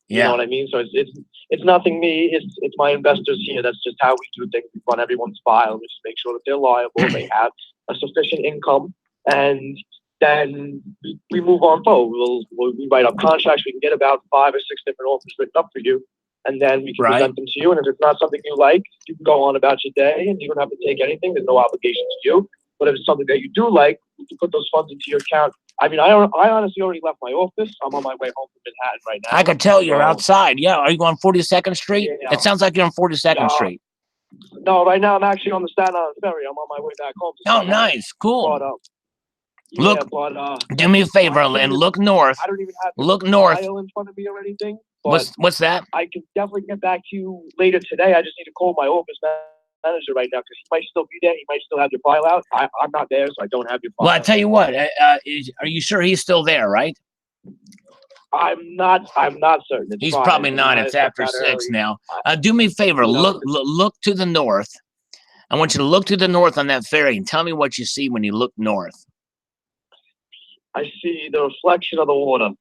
[SPEAKER 3] You know what I mean? So it's nothing me. It's my investors here. That's just how we do things. We run everyone's file. We just make sure that they're liable. They have a sufficient income, and then we move on forward. We write up contracts. We can get about 5 or 6 different offers written up for you, and then we can present them to you. And if it's not something you like, you can go on about your day, and you don't have to take anything. There's no obligation to you. But if it's something that you do like, you can put those funds into your account. I mean, I honestly already left my office. I'm on my way home from Manhattan right now.
[SPEAKER 1] I could tell you're outside. Yeah. Are you on 42nd Street?
[SPEAKER 3] Yeah.
[SPEAKER 1] It sounds like you're on 42nd Street.
[SPEAKER 3] No, right now I'm actually on the Staten Island Ferry. I'm on my way back home.
[SPEAKER 1] Oh, nice. Cool.
[SPEAKER 3] But,
[SPEAKER 1] do me a favor and look north.
[SPEAKER 3] I don't even have
[SPEAKER 1] file
[SPEAKER 3] in front of me or anything.
[SPEAKER 1] What's that?
[SPEAKER 3] I can definitely get back to you later today. I just need to call my office manager right now because he might still be there. He might still have your file out. I'm not there, so I don't have your file.
[SPEAKER 1] Well, I tell you what. Are you sure he's still there? Right.
[SPEAKER 3] I'm not certain.
[SPEAKER 1] He's probably not. It's after 6 now. Do me a favor. Look to the north. I want you to look to the north on that ferry and tell me what you see when you look north.
[SPEAKER 3] I see the reflection of the water.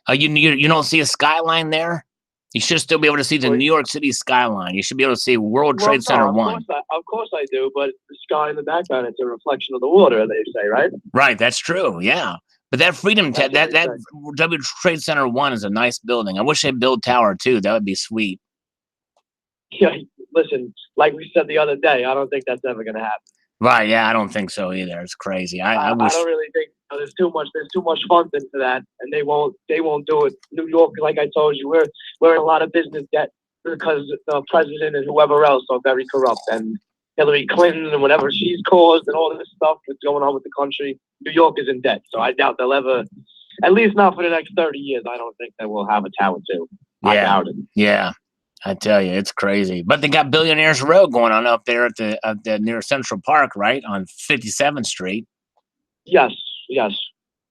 [SPEAKER 1] You don't see a skyline there? You should still be able to see the New York City skyline. You should be able to see World Trade Center 1.
[SPEAKER 3] Of course I do, but the sky in the background, it's a reflection of the water, they say, right?
[SPEAKER 1] Right, that's true, yeah. But that that W Trade Center 1 is a nice building. I wish they'd build Tower 2. That would be sweet.
[SPEAKER 3] Yeah, listen, like we said the other day, I don't think that's ever going to happen.
[SPEAKER 1] Right? Yeah, I don't think so either. It's crazy. I
[SPEAKER 3] I
[SPEAKER 1] wish.
[SPEAKER 3] don't really think there's too much funds into that, and they won't do it. New York, like I told you, we're in a lot of business debt because the president and whoever else are very corrupt, and Hillary Clinton and whatever she's caused and all this stuff that's going on with the country. New York is in debt, so I doubt they'll ever, at least not for the next 30 years. I don't think they will have a tower too. I doubt it.
[SPEAKER 1] Yeah. I tell you, it's crazy. But they got Billionaires Row going on up there at the near Central Park, right on 57th Street.
[SPEAKER 3] Yes.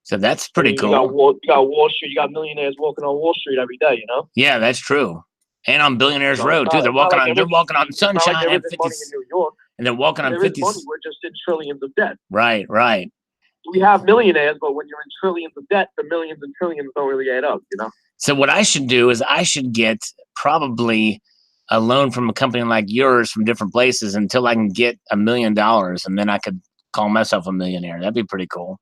[SPEAKER 1] So that's pretty cool.
[SPEAKER 3] You got Wall Street. You got millionaires walking on Wall Street every day.
[SPEAKER 1] Yeah, that's true. And on Billionaires Row too. They're walking on Sunshine and 50.
[SPEAKER 3] Money in New York.
[SPEAKER 1] And they're walking on 50.
[SPEAKER 3] Money. We're just in trillions of debt.
[SPEAKER 1] Right.
[SPEAKER 3] We have millionaires, but when you're in trillions of debt, the millions and trillions don't really add up.
[SPEAKER 1] So what I should do is I should get probably a loan from a company like yours from different places until I can get $1 million, and then I could call myself a millionaire. That'd be pretty cool.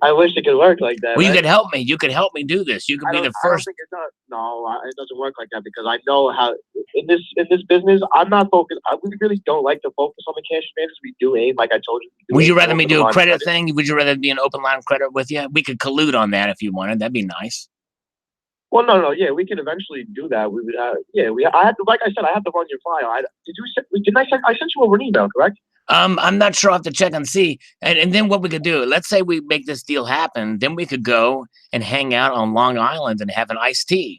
[SPEAKER 3] I wish it could work like that.
[SPEAKER 1] Well, you could help me. You could help me do this. You could be the first.
[SPEAKER 3] I don't think it does. No, it doesn't work like that because I know how in this business. I'm not focused. We really don't like to focus on the cash advances. We do aim, like I told you.
[SPEAKER 1] Would you rather me do a credit thing? Would you rather be an open line of credit with you? We could collude on that if you wanted. That'd be nice.
[SPEAKER 3] Well, no, yeah, we could eventually do that. We would, I had to, like I said, I have to run your file. I sent you over an email, correct?
[SPEAKER 1] I'm not sure. I'll have to check and see. And then what we could do, let's say we make this deal happen, then we could go and hang out on Long Island and have an iced tea.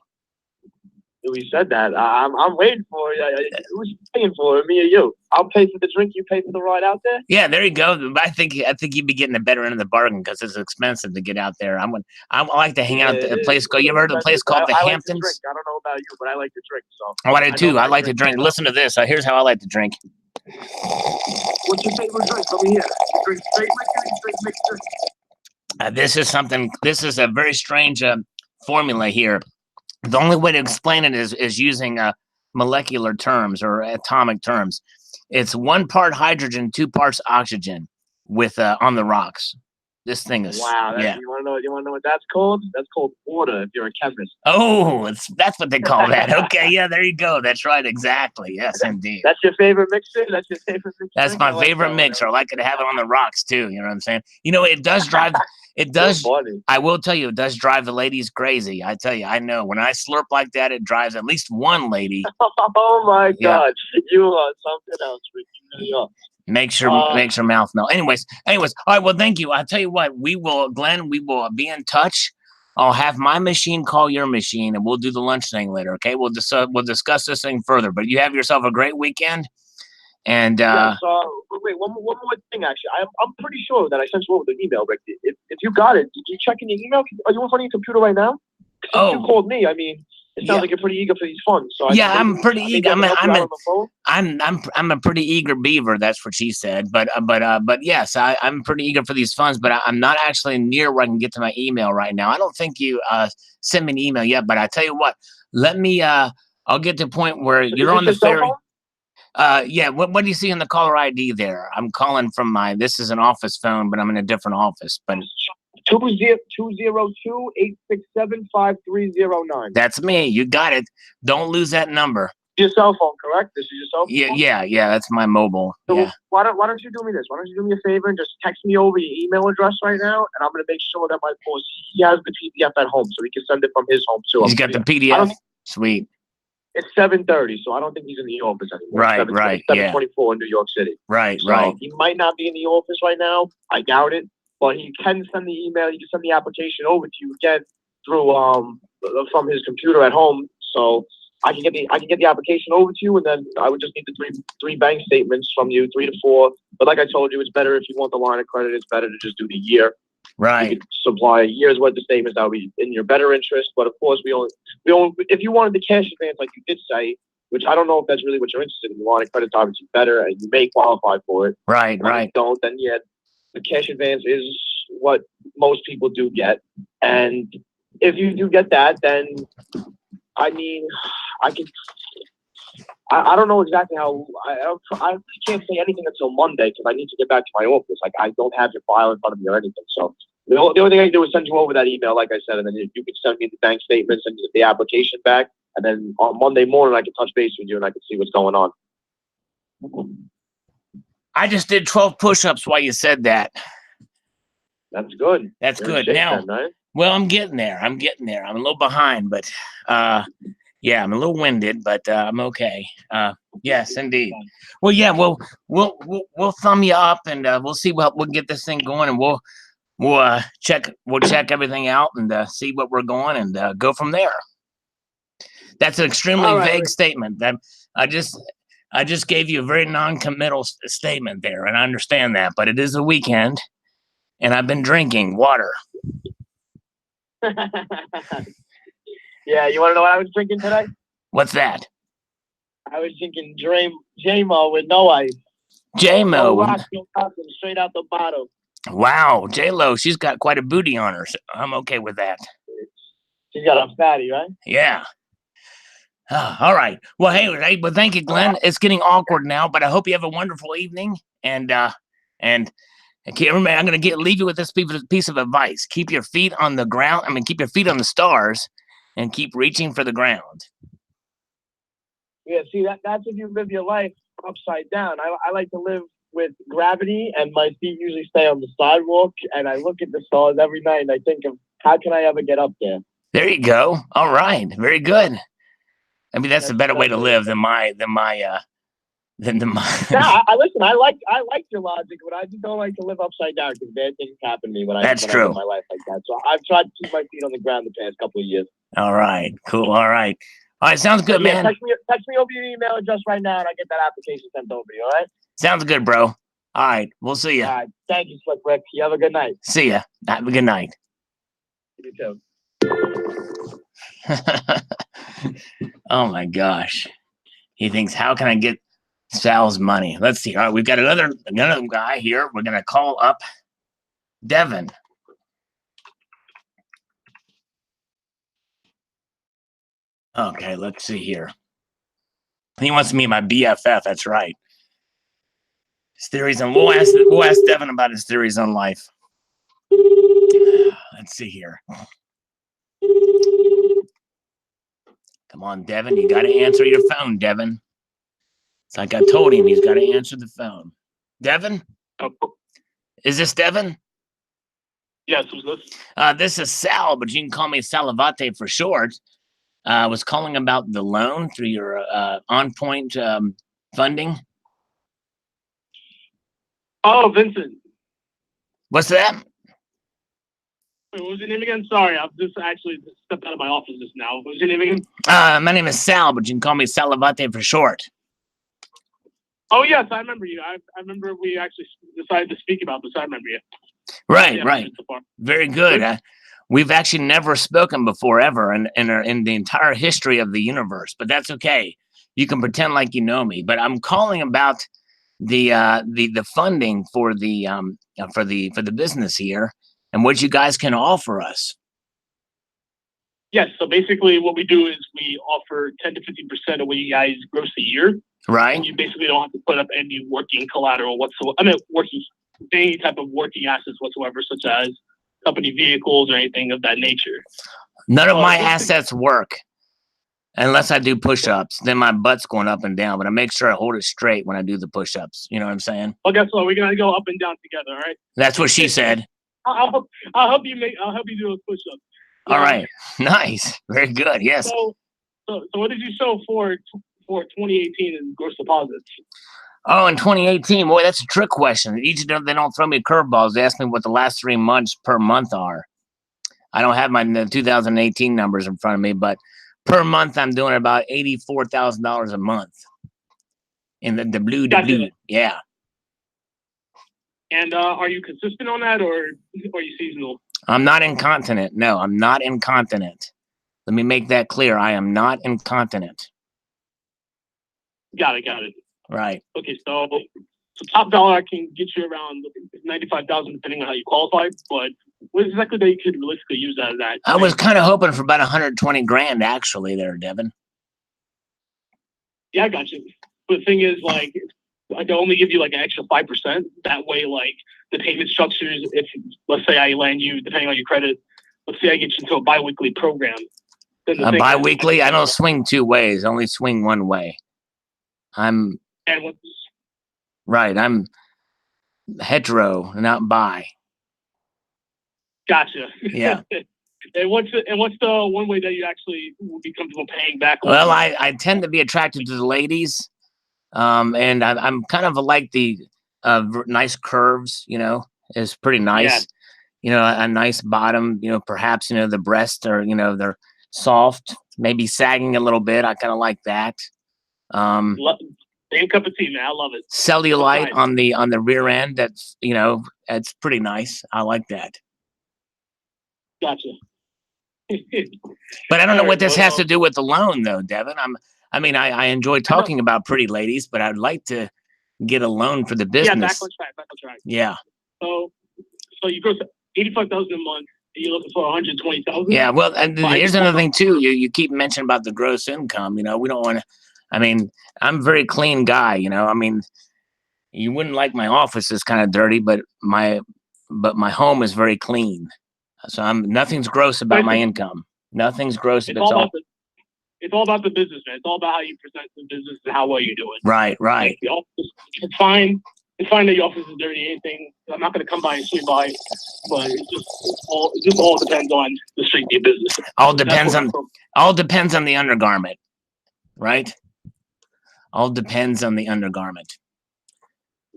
[SPEAKER 3] We said that. I'm waiting for it. Who's paying for it? Me or you? I'll pay for the drink. You pay for the ride out there.
[SPEAKER 1] Yeah, there you go. I think you'd be getting the better end of the bargain because it's expensive to get out there. I like to hang out at a place. You ever heard of a place called the Hamptons?
[SPEAKER 3] Like I don't know about you, but I like to drink. So
[SPEAKER 1] I do too. I like to drink. Listen to this. Here's how I like to drink.
[SPEAKER 3] What's your favorite drink? Let me hear. You drink straight liquor. You drink mixed drink.
[SPEAKER 1] This is a very strange formula here. The only way to explain it is using molecular terms or atomic terms. It's 1 part hydrogen, 2 parts oxygen with on the rocks. This thing is
[SPEAKER 3] wow.
[SPEAKER 1] Yeah.
[SPEAKER 3] You want to know what that's called? That's called water. If you're a chemist.
[SPEAKER 1] Oh, that's what they call that. Okay, yeah, there you go. That's right, exactly. Yes, indeed.
[SPEAKER 3] That's your favorite mixer.
[SPEAKER 1] That's my favorite mixer. I like to have it on the rocks too. You know what I'm saying? It does drive. It does. I will tell you, it does drive the ladies crazy. I tell you, I know when I slurp like that, it drives at least one lady.
[SPEAKER 3] Oh my God, you are something else, Rick. You really are.
[SPEAKER 1] Makes your mouth melt. Anyways. All right. Well, thank you. I'll tell you what. Glenn, we will be in touch. I'll have my machine call your machine, and we'll do the lunch thing later. Okay. We'll discuss this thing further. But you have yourself a great weekend. And
[SPEAKER 3] wait, one more thing. Actually, I'm pretty sure that I sent you over the email, Rick. If you got it, did you check in your email? Are you in front of your computer right now? Since you called me. I mean, it sounds like you're pretty eager for these funds. So
[SPEAKER 1] I'm pretty eager. I'm a pretty eager beaver. That's what she said. But yes, I'm pretty eager for these funds. But I'm not actually near where I can get to my email right now. I don't think you sent me an email yet. But I tell you what, let me. I'll get to the point where you're on the ferry. Yeah. What do you see in the caller ID there? I'm calling from this is an office phone, but I'm in a different office. But
[SPEAKER 3] 202-867-5309.
[SPEAKER 1] That's me. You got it. Don't lose that number.
[SPEAKER 3] Your cell phone, correct? This is your cell phone?
[SPEAKER 1] Yeah. That's my mobile.
[SPEAKER 3] So
[SPEAKER 1] yeah.
[SPEAKER 3] Why don't you do me this? Why don't you do me a favor and just text me over your email address right now, and I'm gonna make sure that my boss he has the PDF at home, so he can send it from his home too.
[SPEAKER 1] He's got the PDF. Sweet.
[SPEAKER 3] It's 7:30, so I don't think he's in the office anymore.
[SPEAKER 1] Right.
[SPEAKER 3] 7:24 in New York City.
[SPEAKER 1] Right.
[SPEAKER 3] He might not be in the office right now. I doubt it, but he can send the email. He can send the application over to you again through from his computer at home. So I can get the application over to you, and then I would just need the three bank statements from you, 3 to 4. But like I told you, it's better if you want the line of credit. It's better to just do the year.
[SPEAKER 1] Right.
[SPEAKER 3] You could supply a year's worth of statements. That would be in your better interest. But of course, we only if you wanted the cash advance, like you did say, which I don't know if that's really what you're interested in. The line of credit's obviously better, and you may qualify for it.
[SPEAKER 1] Right.
[SPEAKER 3] If you don't, then yeah, the cash advance is what most people do get. And if you do get that, then I mean, I don't know exactly how. I can't say anything until Monday because I need to get back to my office. Like I don't have your file in front of me or anything. So the only thing I can do is send you over that email, like I said, and then you can send me the bank statements and the application back. And then on Monday morning, I can touch base with you and I can see what's going on.
[SPEAKER 1] I just did 12 push-ups while you said that.
[SPEAKER 3] That's good.
[SPEAKER 1] That's
[SPEAKER 3] You're in
[SPEAKER 1] good.
[SPEAKER 3] shape
[SPEAKER 1] Now,
[SPEAKER 3] then, right?
[SPEAKER 1] well, I'm getting there. I'm a little behind, but yeah, I'm a little winded, but I'm okay. Yes, indeed. Well, yeah, we'll thumb you up, and we'll see what we'll get this thing going, and we'll check everything out and see what we're going, and go from there. That's an extremely vague statement. That I just gave you a very non-committal statement there, and I understand that, but it is a weekend, and I've been drinking water.
[SPEAKER 3] Yeah, you want to know what I was drinking today?
[SPEAKER 1] What's that?
[SPEAKER 3] I was drinking J-Mo with no ice.
[SPEAKER 1] J-Mo.
[SPEAKER 3] No rocks, no nothing, straight out the bottle.
[SPEAKER 1] Wow, J-Lo, she's got quite a booty on her. So I'm okay with that.
[SPEAKER 3] She's got a fatty, right?
[SPEAKER 1] Yeah. All right. Well, hey, well, thank you, Glenn. It's getting awkward now, but I hope you have a wonderful evening. And remember, I'm going to leave you with this piece of advice. Keep your feet on the ground. Keep your feet on the stars, and keep reaching for the ground.
[SPEAKER 3] Yeah, see, that's if you live your life upside down. I like to live with gravity, and my feet usually stay on the sidewalk, and I look at the stars every night, and I think of how can I ever get up there?
[SPEAKER 1] There you go. All right. Very good. That's a better way to live than my.
[SPEAKER 3] Yeah, I listen. I like your logic, but I just don't like to live upside down because bad things happen to me when I live my life like that. So I've tried to keep my feet on the ground the past couple of years.
[SPEAKER 1] All right, cool. All right, sounds good, man.
[SPEAKER 3] Text me over your email address right now, and I get that application sent over to you. All right?
[SPEAKER 1] Sounds good, bro. All right, we'll see you.
[SPEAKER 3] All right, thank you, Slick Rick. You have a good night.
[SPEAKER 1] See ya. Have a good night.
[SPEAKER 3] You too.
[SPEAKER 1] Oh my gosh. He thinks, how can I get Sal's money? Let's see. All right, we've got another guy here. We're gonna call up Devin. Okay, let's see here. He wants to meet my BFF. That's right. His theories on. We'll ask Devin about his theories on life. Let's see here. Come on, Devin. You got to answer your phone, Devin. It's like I told him, he's got to answer the phone. Devin? Is this Devin?
[SPEAKER 4] Yes, who's this?
[SPEAKER 1] This is Sal, but you can call me Salivate for short. I was calling about the loan through your On Point funding.
[SPEAKER 4] Oh, Vincent.
[SPEAKER 1] What's that?
[SPEAKER 4] Wait, what was your name again? Sorry, I've just actually stepped out of my office just now. What was your name again?
[SPEAKER 1] My name is Sal, but you can call me Salivate for short.
[SPEAKER 4] Oh, yes, I remember you. I remember we actually decided to speak about this. I remember you.
[SPEAKER 1] Right,
[SPEAKER 4] yeah,
[SPEAKER 1] right. Very good. We've actually never spoken before, ever, in the entire history of the universe. But that's okay. You can pretend like you know me. But I'm calling about the funding for the business here and what you guys can offer us.
[SPEAKER 4] Yes. So basically, what we do is we offer 10 to 15% of what you guys gross a year.
[SPEAKER 1] Right.
[SPEAKER 4] And you basically don't have to put up any working collateral whatsoever. Any type of working assets whatsoever, such as company vehicles or anything of that nature.
[SPEAKER 1] None of my assets work unless I do push-ups. Then my butt's going up and down, but I make sure I hold it straight when I do the push-ups. You know what I'm saying?
[SPEAKER 4] Well, guess what? We're gonna go up and down together. All right.
[SPEAKER 1] That's what she said.
[SPEAKER 4] I'll help you do those push-ups.
[SPEAKER 1] All right. Nice. Very good. Yes.
[SPEAKER 4] So what did you show for 2018 in gross deposits?
[SPEAKER 1] Oh, in 2018, boy, that's a trick question. They don't throw me curveballs. They ask me what the last 3 months per month are. I don't have my 2018 numbers in front of me, but per month I'm doing about $84,000 a month in the blue. Yeah.
[SPEAKER 4] And are you consistent on that, or are you seasonal?
[SPEAKER 1] I'm not incontinent. No, I'm not incontinent. Let me make that clear. I am not incontinent.
[SPEAKER 4] Got it.
[SPEAKER 1] Right.
[SPEAKER 4] Okay, so top dollar I can get you around 95,000 depending on how you qualify, but what exactly that you could realistically use out of that?
[SPEAKER 1] I was kind of hoping for about 120 grand actually there, Devin.
[SPEAKER 4] Yeah, I got you. But the thing is, like, I can only give you like an extra 5%. That way, like, the payment structures, if let's say I land you, depending on your credit, let's say I get you into a bi-weekly program. Then
[SPEAKER 1] bi-weekly? I don't swing two ways. I only swing one way. I'm hetero, not bi.
[SPEAKER 4] Gotcha.
[SPEAKER 1] Yeah.
[SPEAKER 4] And what's the one way that you actually will be comfortable paying back?
[SPEAKER 1] Well, I tend to be attracted to the ladies, and I'm kind of like the nice curves. You know, is pretty nice.
[SPEAKER 4] Yeah.
[SPEAKER 1] You know, a nice bottom. You know, perhaps the breasts are they're soft, maybe sagging a little bit. I kind of like that.
[SPEAKER 4] Same cup of tea, man. I love it.
[SPEAKER 1] Cellulite
[SPEAKER 4] nice.
[SPEAKER 1] on the rear end. That's it's pretty nice. I like that.
[SPEAKER 4] Gotcha.
[SPEAKER 1] But I don't know what this has to do with the loan, though, Devin. I enjoy talking about pretty ladies, but I'd like to get a loan for the business.
[SPEAKER 4] Yeah, back on track.
[SPEAKER 1] Yeah.
[SPEAKER 4] So you gross $85,000 a month. And you're looking for $120,000.
[SPEAKER 1] Yeah. Well, and here's another thing too. You keep mentioning about the gross income. We don't want to. I'm a very clean guy. You wouldn't like my office is kind of dirty, but my home is very clean. So nothing's gross about my income. Nothing's gross.
[SPEAKER 4] It's all about the business, man. It's all about how you present the business and how well you do it.
[SPEAKER 1] Right.
[SPEAKER 4] Like the office, it's fine. It's fine that the office is dirty. Anything. I'm not going to come by and swing by, but it just all depends on the strength of your business.
[SPEAKER 1] All depends on the undergarment, right? All depends on the undergarment.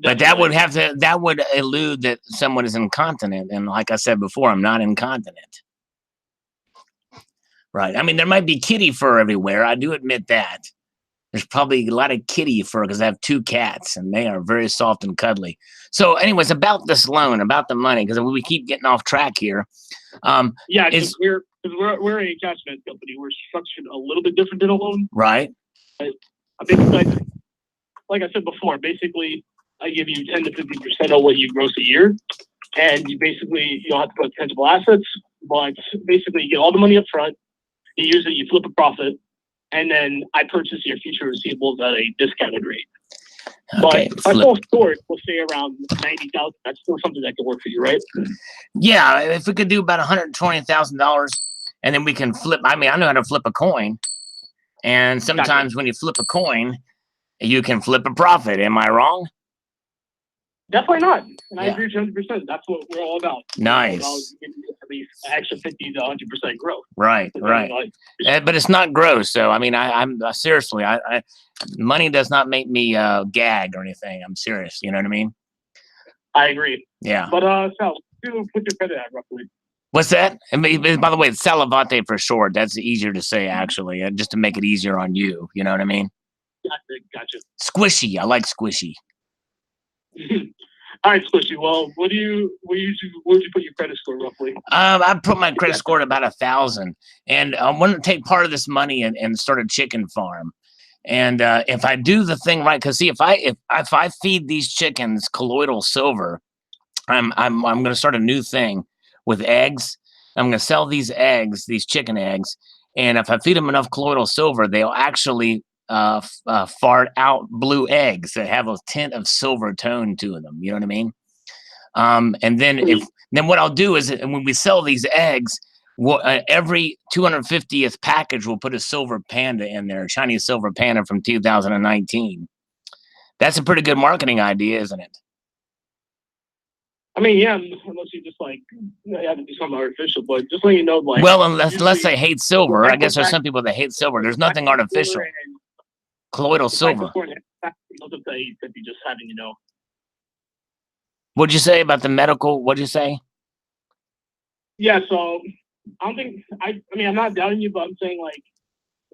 [SPEAKER 1] But that would elude that someone is incontinent, and like I said before, I'm not incontinent. Right. There might be kitty fur everywhere. I do admit that. There's probably a lot of kitty fur because I have 2 cats, and they are very soft and cuddly. So, anyways, about this loan, about the money, because we keep getting off track here.
[SPEAKER 4] Yeah, because we're a cash finance company. We're structured a little bit different than a loan.
[SPEAKER 1] Right.
[SPEAKER 4] I think, like I said before, basically, I give you 10 to 50% of what you gross a year, and you don't have to put tangible assets, but basically you get all the money up front. You use it, you flip a profit, and then I purchase your future receivables at a discounted rate.
[SPEAKER 1] Okay,
[SPEAKER 4] but our whole storage will stay around 90,000. That's still something that can work for you, right?
[SPEAKER 1] Yeah, if we could do about $120,000, and then we can flip. I know how to flip a coin, and sometimes when you flip a coin, you can flip a profit. Am I wrong?
[SPEAKER 4] Definitely not. And I agree with you 100%. That's what we're all about.
[SPEAKER 1] Nice.
[SPEAKER 4] We're all about at least extra 50 to 100% growth.
[SPEAKER 1] Right. But it's not gross. So, I'm seriously, money does not make me gag or anything. I'm serious. You know what I mean?
[SPEAKER 4] I agree.
[SPEAKER 1] Yeah.
[SPEAKER 4] But, Sal, what's your credit at roughly?
[SPEAKER 1] What's that? By the way, it's Salivate for short. That's easier to say, actually, just to make it easier on you. You know what I mean?
[SPEAKER 4] Gotcha.
[SPEAKER 1] Squishy. I like squishy.
[SPEAKER 4] All right, Squishy. Well, where would you put your credit score roughly?
[SPEAKER 1] I put my credit score at about 1,000, and I want to take part of this money and start a chicken farm. And if I do the thing right, because see, if I feed these chickens colloidal silver, I'm going to start a new thing with eggs. I'm going to sell these eggs, these chicken eggs, and if I feed them enough colloidal silver, they'll actually fart out blue eggs that have a tint of silver tone to them. You know what I mean? And then what I'll do is when we sell these eggs, every 250th package will put a silver panda in there, a Chinese silver panda from 2019. That's a pretty good marketing idea, isn't it?
[SPEAKER 4] Yeah, unless you just you have to do something artificial, but just let you know,
[SPEAKER 1] well, unless they hate silver. I guess there's some people that hate silver. There's nothing artificial. Colloidal silver.
[SPEAKER 4] Just having
[SPEAKER 1] What'd you say about the medical? What'd you say?
[SPEAKER 4] Yeah, so I don't think I'm not doubting you, but I'm saying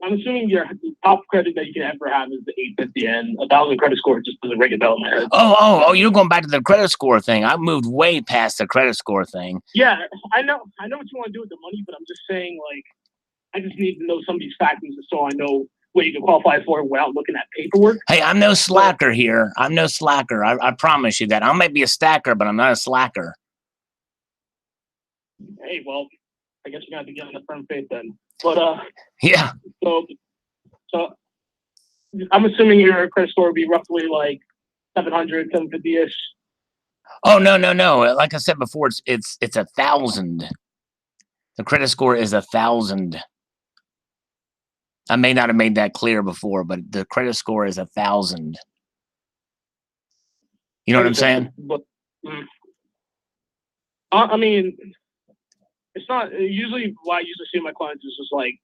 [SPEAKER 4] I'm assuming your top credit that you can ever have is the 850, and 1,000 credit score just doesn't ring a bell in my head.
[SPEAKER 1] Oh, you're going back to the credit score thing. I moved way past the credit score thing.
[SPEAKER 4] Yeah, I know what you want to do with the money, but I'm just saying I just need to know some of these factors so I know what you can qualify for without looking at paperwork.
[SPEAKER 1] Hey, I'm no slacker here. I'm no slacker. I promise you that. I might be a stacker, but I'm not a slacker.
[SPEAKER 4] Hey, well, I guess you're going to have to get on the firm faith then. But,
[SPEAKER 1] yeah.
[SPEAKER 4] So I'm assuming your credit score would be roughly 700, 750-ish.
[SPEAKER 1] Oh, no. Like I said before, it's 1,000. The credit score is 1,000. I may not have made that clear before, but the credit score is 1,000. You know what I'm saying?
[SPEAKER 4] But Mm. I mean, it's not usually what I usually see in my clients is just like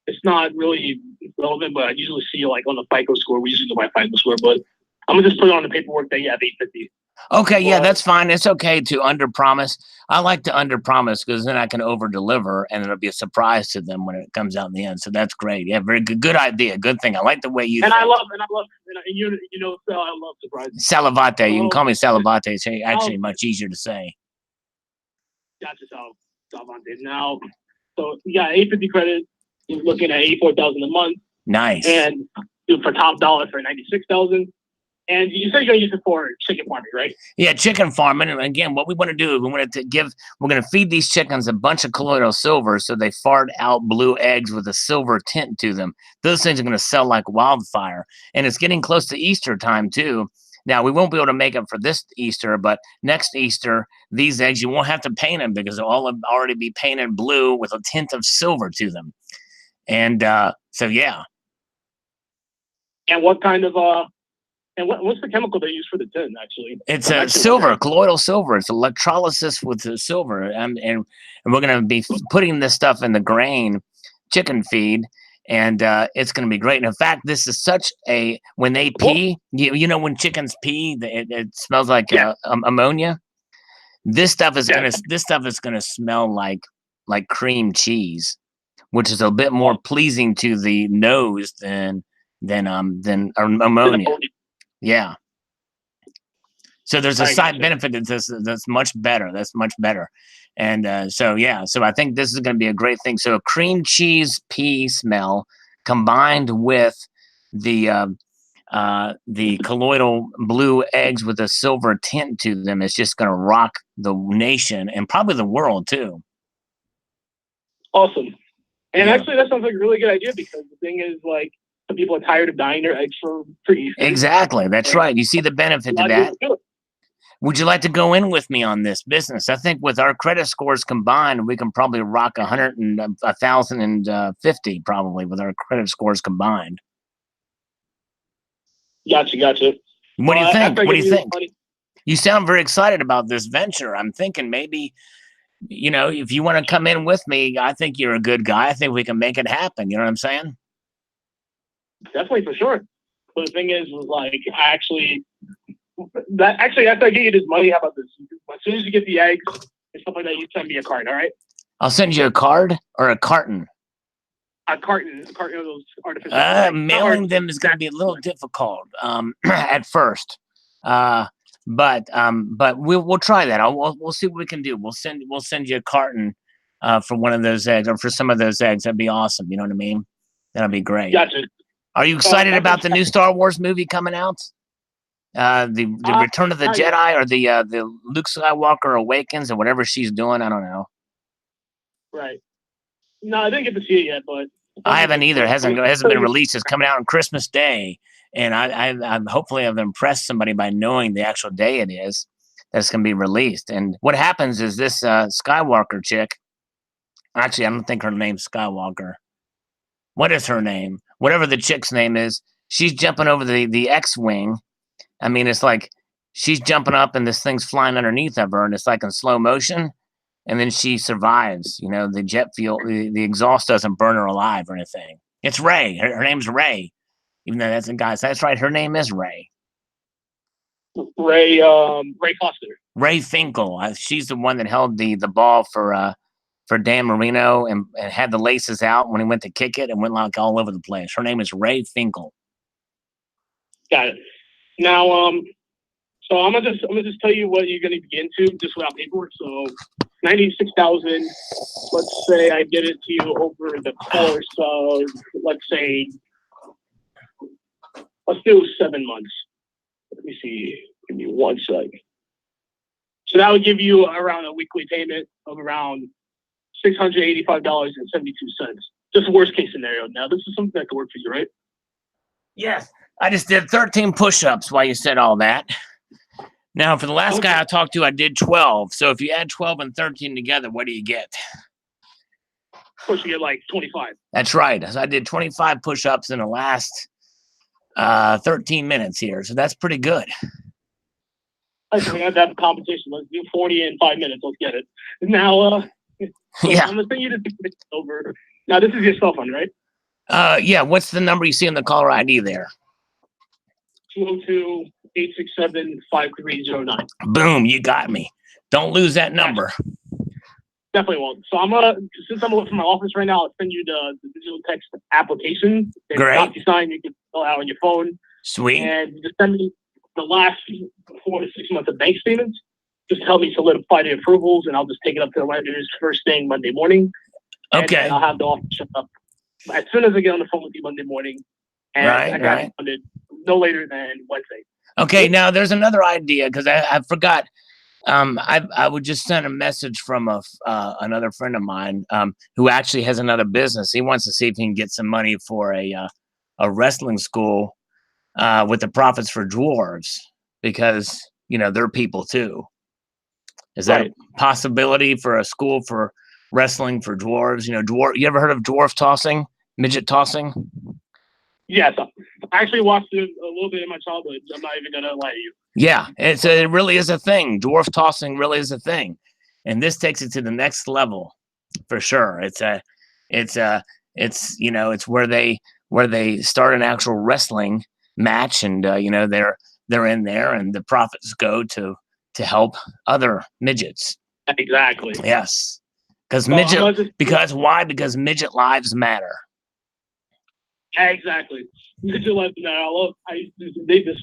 [SPEAKER 4] it's not really relevant, but I usually see like on the FICO score. We usually do my FICO score, but I'm gonna just put it on the paperwork that you have 850.
[SPEAKER 1] Okay, yeah, that's fine. It's okay to underpromise. I like to underpromise because then I can overdeliver, and it'll be a surprise to them when it comes out in the end. So that's great. Yeah, very good idea. Good thing. I like the way you.
[SPEAKER 4] And
[SPEAKER 1] think.
[SPEAKER 4] I love, you know, so I love surprises.
[SPEAKER 1] Salivate. You can call me Salivate. It's actually much easier to say.
[SPEAKER 4] Gotcha, Salivate. Now, so you got 850 credit. You're looking at 84,000 a month.
[SPEAKER 1] Nice.
[SPEAKER 4] And for top dollar for 96,000. And you said you're going to use it for chicken farming, right?
[SPEAKER 1] Yeah, chicken farming. And again, what we want to do is we're going to feed these chickens a bunch of colloidal silver so they fart out blue eggs with a silver tint to them. Those things are going to sell like wildfire. And it's getting close to Easter time, too. Now, we won't be able to make them for this Easter, but next Easter, these eggs, you won't have to paint them because they'll all already be painted blue with a tint of silver to them. And so, yeah.
[SPEAKER 4] And what kind of and what's the chemical they use for the tin? Actually,
[SPEAKER 1] it's silver, colloidal silver. It's electrolysis with the silver, and we're going to be putting this stuff in the grain chicken feed, and it's going to be great. And in fact, this is such a when they pee, you know, when chickens pee, it smells like ammonia. This stuff is going to smell like cream cheese, which is a bit more pleasing to the nose than ammonia. Yeah. So there's a side benefit to this that's much better. That's much better. And so I think this is going to be a great thing. So a cream cheese pea smell combined with the colloidal blue eggs with a silver tint to them is just going to rock the nation and probably the world too.
[SPEAKER 4] Awesome. And actually, that sounds like a really good idea because the thing is, like, some people are tired of dyeing their eggs for Easter.
[SPEAKER 1] Exactly. That's right. You see the benefit to that. Would you like to go in with me on this business? I think with our credit scores combined, we can probably rock 1,050 probably with our credit scores combined.
[SPEAKER 4] Gotcha.
[SPEAKER 1] What do you think? What do you think? You sound very excited about this venture. I'm thinking maybe, you know, if you want to come in with me, I think you're a good guy. I think we can make it happen. You know what I'm saying?
[SPEAKER 4] Definitely, for sure. But the thing is, like, after I get you this money, how about this? As soon as you get the eggs and stuff like that, you send me a card, all right?
[SPEAKER 1] I'll send you a card or a carton.
[SPEAKER 4] A carton of those artificial.
[SPEAKER 1] Mailing them is going to be a little difficult at first, but we'll try that. We'll see what we can do. We'll send you a carton for one of those eggs or for some of those eggs. That'd be awesome. You know what I mean? That'll be great.
[SPEAKER 4] Gotcha.
[SPEAKER 1] Are you excited about the new Star Wars movie coming out? The Return of the Jedi or the Luke Skywalker Awakens or whatever she's doing? I don't know.
[SPEAKER 4] Right. No, I didn't get to see it yet, but
[SPEAKER 1] I haven't either. It hasn't been released. It's coming out on Christmas Day, and I'm hopefully I've impressed somebody by knowing the actual day it is that's going to be released. And what happens is this Skywalker chick. Actually, I don't think her name's Skywalker. What is her name? Whatever the chick's name is, she's jumping over the X-wing. I mean, it's like she's jumping up and this thing's flying underneath of her, and it's like in slow motion. And then she survives. You know, the jet fuel, the exhaust doesn't burn her alive or anything. It's Ray. Her name's Ray. Even though that's right. Her name is Ray.
[SPEAKER 4] Ray Foster.
[SPEAKER 1] Ray Finkel. She's the one that held the ball for Dan Marino and had the laces out when he went to kick it and went like all over the place. Her name is Ray Finkel.
[SPEAKER 4] Got it. Now, so I'm gonna just tell you what you're gonna be into just without paperwork. So 96,000. Let's say I get it to you over the course of, let's do 7 months. Let me see. Give me 1 sec. So that would give you around a weekly payment of around $685.72. Just worst case scenario. Now, this is something that could work for you, right?
[SPEAKER 1] Yes. I just did 13 push-ups while you said all that. Now, for the last guy I talked to, I did 12. So if you add 12 and 13 together, what do you get?
[SPEAKER 4] Of course, you get like 25.
[SPEAKER 1] That's right. So I did 25 push-ups in the last 13 minutes here. So that's pretty good.
[SPEAKER 4] We're gonna have to have a competition. Let's do 40 in 5 minutes. Let's get it. Now, so
[SPEAKER 1] Yeah.
[SPEAKER 4] I'm gonna send you this over. Now, this is your cell phone, right?
[SPEAKER 1] Yeah. What's the number you see on the caller ID there?
[SPEAKER 4] 202-867-5309.
[SPEAKER 1] Boom, you got me. Don't lose that number.
[SPEAKER 4] Definitely won't. So since I'm away from my office right now, I'll send you the digital text application. It's
[SPEAKER 1] Great.
[SPEAKER 4] DocuSign you can fill out on your phone.
[SPEAKER 1] Sweet.
[SPEAKER 4] And just send me the last 4 to 6 months of bank statements. Just help me solidify the approvals, and I'll just take it up to the lenders first thing Monday morning.
[SPEAKER 1] Okay.
[SPEAKER 4] And I'll have the office shut up as soon as I get on the phone with you Monday morning. And I got it funded no later than Wednesday.
[SPEAKER 1] Okay, now there's another idea because I forgot. I would just send a message from another friend of mine who actually has another business. He wants to see if he can get some money for a wrestling school with the profits for dwarves because they're people too. Is that a possibility for a school for wrestling for dwarves? You ever heard of dwarf tossing, midget tossing?
[SPEAKER 4] Yes, I actually watched it a little bit in my childhood. I'm not even gonna lie to you.
[SPEAKER 1] Yeah, it really is a thing. Dwarf tossing really is a thing, and this takes it to the next level for sure. It's where they start an actual wrestling match, and they're in there, and the profits go to help other midgets.
[SPEAKER 4] Exactly.
[SPEAKER 1] Yes, because why? Because midget lives matter.
[SPEAKER 4] Exactly. Midget lives matter. I used to date this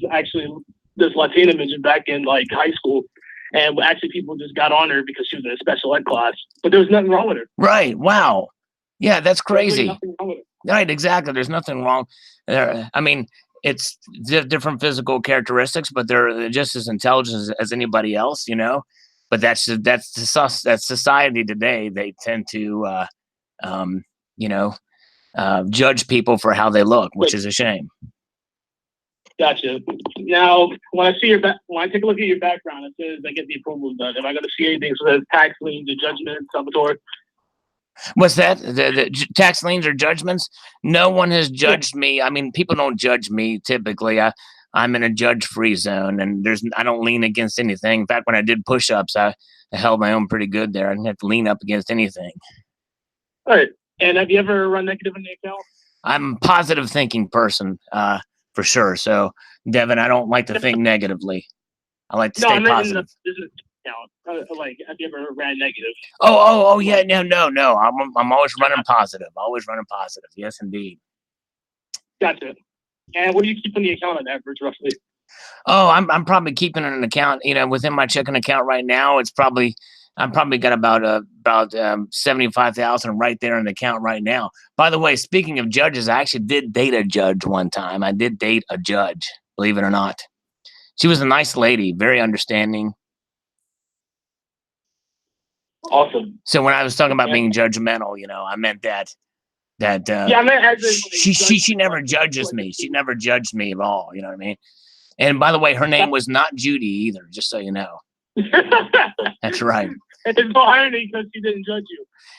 [SPEAKER 4] Latina midget back in like high school, and actually people just got on her because she was in a special ed class, but there was nothing wrong with her.
[SPEAKER 1] Right. Wow. Yeah, that's crazy.
[SPEAKER 4] Really nothing wrong with her.
[SPEAKER 1] Right. Exactly. There's nothing wrong there. I mean, it's different physical characteristics, but they're just as intelligent as anybody else, But that's society today. They tend to, judge people for how they look, which is a shame.
[SPEAKER 4] Gotcha. Now, when I take a look at your background, it says I get the approvals done. Am I going to see anything so that tax liens, or judgment, Salvatore?
[SPEAKER 1] What's that? The tax liens or judgments? No one has judged me. I mean, people don't judge me typically. I'm in a judge-free zone, and I don't lean against anything. In fact, when I did push-ups, I held my own pretty good there. I didn't have to lean up against anything.
[SPEAKER 4] All right. And have you ever run negative in the account? I'm
[SPEAKER 1] a positive thinking person, for sure. So, Devin, I don't like to think negatively. I like to stay positive.
[SPEAKER 4] Like, have you ever ran negative?
[SPEAKER 1] Oh, yeah. No. I'm always running positive. Yes, indeed.
[SPEAKER 4] Gotcha. And what do you keep in the account on average, roughly?
[SPEAKER 1] Oh, I'm probably keeping an account, within my checking account right now. I'm probably got about 75,000 right there in the account right now. By the way, speaking of judges, I actually did date a judge one time. I did date a judge, believe it or not. She was a nice lady, very understanding.
[SPEAKER 4] Awesome.
[SPEAKER 1] So when I was talking about being judgmental, I meant that
[SPEAKER 4] I meant as
[SPEAKER 1] she never judges me. She never judged me at all. You know what I mean? And by the way, her name was not Judy either, just so you know. That's right.
[SPEAKER 4] It's no irony because she didn't judge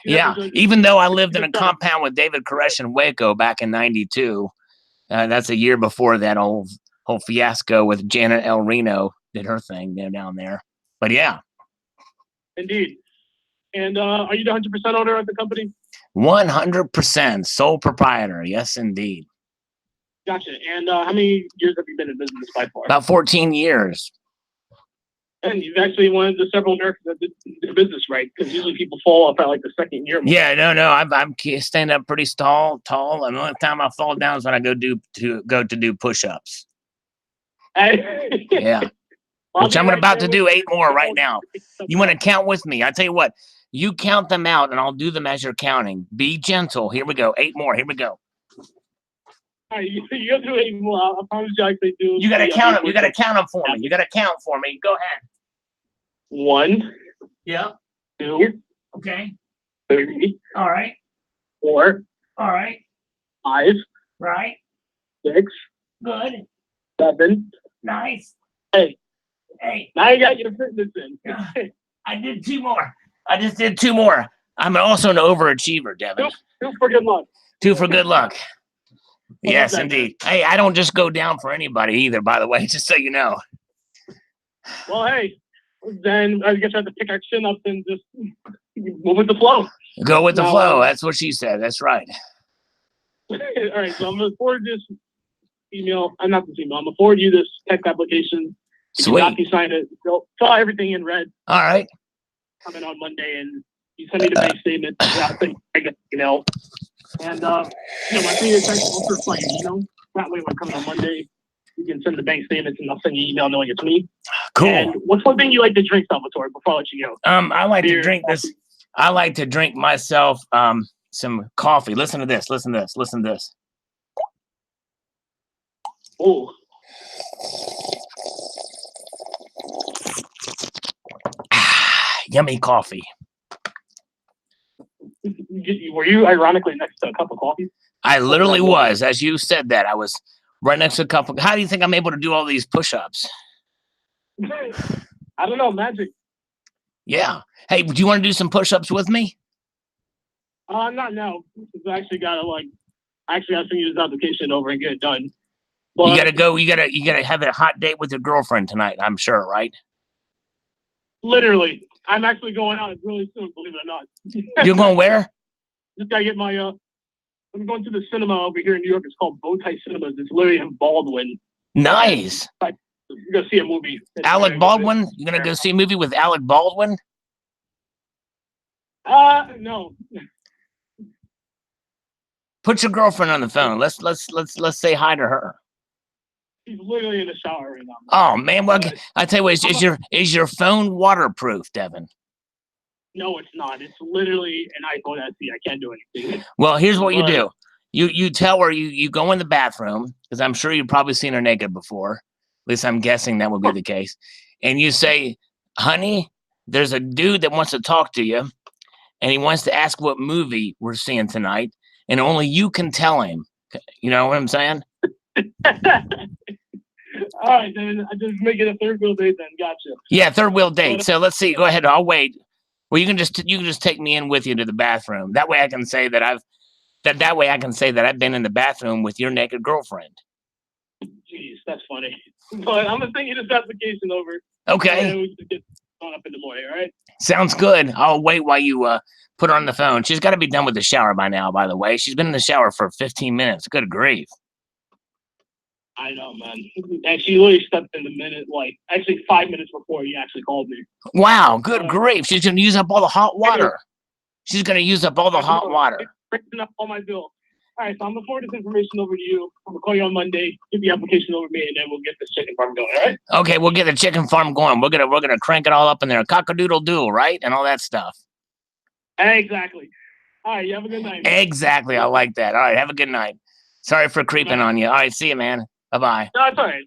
[SPEAKER 4] you.
[SPEAKER 1] Even though I lived in a compound with David Koresh in Waco back in '92, that's a year before that whole fiasco with Janet El Reno did her thing down there. But yeah.
[SPEAKER 4] Indeed. And are you the 100% owner of the company?
[SPEAKER 1] 100% sole proprietor. Yes, indeed.
[SPEAKER 4] Gotcha. And how many years have you been in business by far?
[SPEAKER 1] About 14 years.
[SPEAKER 4] And you've actually one of the several Americans that did the business right, because usually people fall off at like the second year.
[SPEAKER 1] Yeah, no, I'm standing up pretty tall. And the only time I fall down is when I go to do push-ups. Yeah, which I'm about to do 8 more right now. You want to count with me? I tell you what, you count them out, and I'll do them as you're counting. Be gentle. Here we go. 8 more. Here we go.
[SPEAKER 4] All right, you go through 8 more. I apologize. They do.
[SPEAKER 1] You got to count them. You got to count them for me. Go ahead.
[SPEAKER 4] 1.
[SPEAKER 1] Yeah.
[SPEAKER 4] 2.
[SPEAKER 1] Okay.
[SPEAKER 4] 3.
[SPEAKER 1] All right.
[SPEAKER 4] 4.
[SPEAKER 1] All right.
[SPEAKER 4] 5.
[SPEAKER 1] Right.
[SPEAKER 4] 6.
[SPEAKER 1] Good.
[SPEAKER 4] 7.
[SPEAKER 1] Nice.
[SPEAKER 4] 8.
[SPEAKER 1] Hey.
[SPEAKER 4] Now you got your fitness in.
[SPEAKER 1] I did 2 more. I just did 2 more. I'm also an overachiever, Devin.
[SPEAKER 4] 2 for good luck.
[SPEAKER 1] 2 for good luck. Yes, indeed. Hey, I don't just go down for anybody either, by the way, just so you know.
[SPEAKER 4] Well, hey, then I guess I have to pick our chin up and just move with the flow.
[SPEAKER 1] Go with the flow. That's what she said. That's right.
[SPEAKER 4] All right, so I'm gonna forward this email. I'm not this email. I'm gonna forward you this text application.
[SPEAKER 1] Sweet.
[SPEAKER 4] You sign it. Fill everything in red.
[SPEAKER 1] All right.
[SPEAKER 4] Coming on Monday, and you send me the bank statement. I get email. And my thing is also by email. That way, when coming on Monday, you can send the bank statements, and I'll send you an email knowing it's me.
[SPEAKER 1] Cool.
[SPEAKER 4] And what's one thing you like to drink, Salvatore? Before I let you go.
[SPEAKER 1] I like to drink this. I like to drink myself some coffee. Listen to this. Listen to this. Listen to this.
[SPEAKER 4] Oh.
[SPEAKER 1] Yummy coffee.
[SPEAKER 4] Were you ironically next to a cup of coffee?
[SPEAKER 1] I literally was. As you said that, I was right next to a cup of. How do you think I'm able to do all these push-ups?
[SPEAKER 4] I don't know, magic.
[SPEAKER 1] Yeah. Hey, do you want to do some push-ups with me?
[SPEAKER 4] Not now. I actually gotta send you this application over and get it done. But
[SPEAKER 1] You gotta go. You gotta have a hot date with your girlfriend tonight. I'm sure, right?
[SPEAKER 4] Literally, I'm actually going out really soon. Believe it or not.
[SPEAKER 1] You're going where?
[SPEAKER 4] Just gotta get my. I'm going to the cinema over here in New York. It's called Bowtie Cinemas. It's literally in Baldwin.
[SPEAKER 1] Nice.
[SPEAKER 4] You're gonna see a movie.
[SPEAKER 1] Alec Baldwin? You're gonna go see a movie with Alec Baldwin?
[SPEAKER 4] No.
[SPEAKER 1] Put your girlfriend on the phone. Let's say hi to her.
[SPEAKER 4] She's literally in the shower right now.
[SPEAKER 1] Oh man, well, I tell you what, is your phone waterproof, Devin?
[SPEAKER 4] No, it's not. It's literally an iPhone SE. I can't do anything.
[SPEAKER 1] Well, here's what you do. You tell her you go in the bathroom, because I'm sure you've probably seen her naked before. At least I'm guessing that would be the case. And you say, honey, there's a dude that wants to talk to you, and he wants to ask what movie we're seeing tonight, and only you can tell him. You know what I'm saying?
[SPEAKER 4] All right, then I just make it a third wheel date then. Gotcha.
[SPEAKER 1] Yeah, third wheel date. So let's see. Go ahead. I'll wait. Well, you can just take me in with you to the bathroom. That way I can say that I've been in the bathroom with your naked girlfriend.
[SPEAKER 4] Jeez, that's funny. But I'm gonna send you this application over.
[SPEAKER 1] Okay.
[SPEAKER 4] And we can get on up in the morning. All right.
[SPEAKER 1] Sounds good. I'll wait while you put her on the phone. She's got to be done with the shower by now. By the way, she's been in the shower for 15 minutes. Good grief.
[SPEAKER 4] I know, man. And she literally stepped in the minute, actually 5 minutes before you actually called me.
[SPEAKER 1] Wow, good grief. She's going to use up all the hot water. She's going to use up all the hot water.
[SPEAKER 4] Breaking up all my bill. All right, so I'm going to forward this information over to you. I'm going to call you on Monday, get the application over to me, and then we'll get this chicken farm going, all right?
[SPEAKER 1] Okay, we'll get the chicken farm going. We're gonna crank it all up in there. Cock-a-doodle-doo, right? And all that stuff.
[SPEAKER 4] Exactly. All right, you have a good night.
[SPEAKER 1] Exactly. I like that. All right, have a good night. Sorry for creeping on you. All right, see you, man. Bye-bye.
[SPEAKER 4] No, it's all right.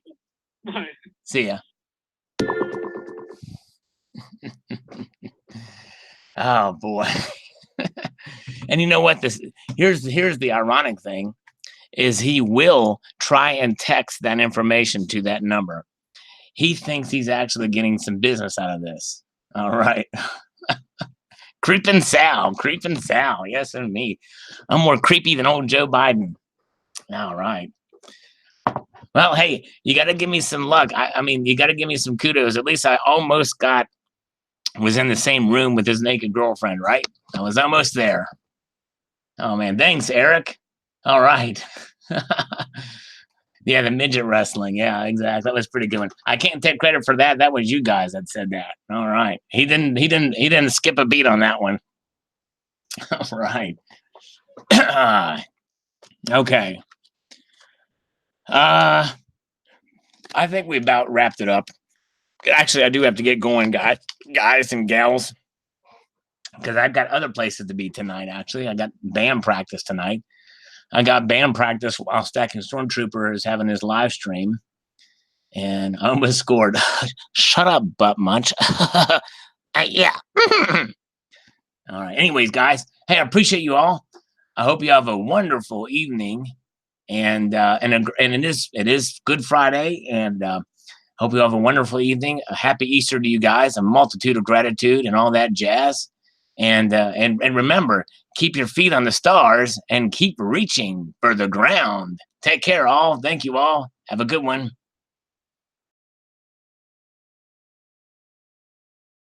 [SPEAKER 4] Bye.
[SPEAKER 1] See ya. Oh, boy. And you know what? Here's the ironic thing is he will try and text that information to that number. He thinks he's actually getting some business out of this. All right. Creeping Sal. Yes, and me. I'm more creepy than old Joe Biden. All right. Well, hey, you got to give me some luck. I mean, you got to give me some kudos. At least I almost was in the same room with his naked girlfriend, right? I was almost there. Oh, man. Thanks, Eric. All right. Yeah, the midget wrestling. Yeah, exactly. That was pretty good one. I can't take credit for that. That was you guys that said that. All right. He didn't skip a beat on that one. All right. Okay. I think we about wrapped it up. Actually, I do have to get going, guys and gals, because I've got other places to be tonight. Actually, I got band practice tonight. I got band practice while Stacking Stormtrooper is having his live stream, and I almost scored. Shut up, butt munch. Yeah. All right. Anyways, guys, hey, I appreciate you all. I hope you have a wonderful evening, and it is Good Friday, and hope you have a wonderful evening. A happy Easter to you guys. A multitude of gratitude and all that jazz. And remember, keep your feet on the stars and keep reaching for the ground. Take care, all. Thank you all. Have a good one.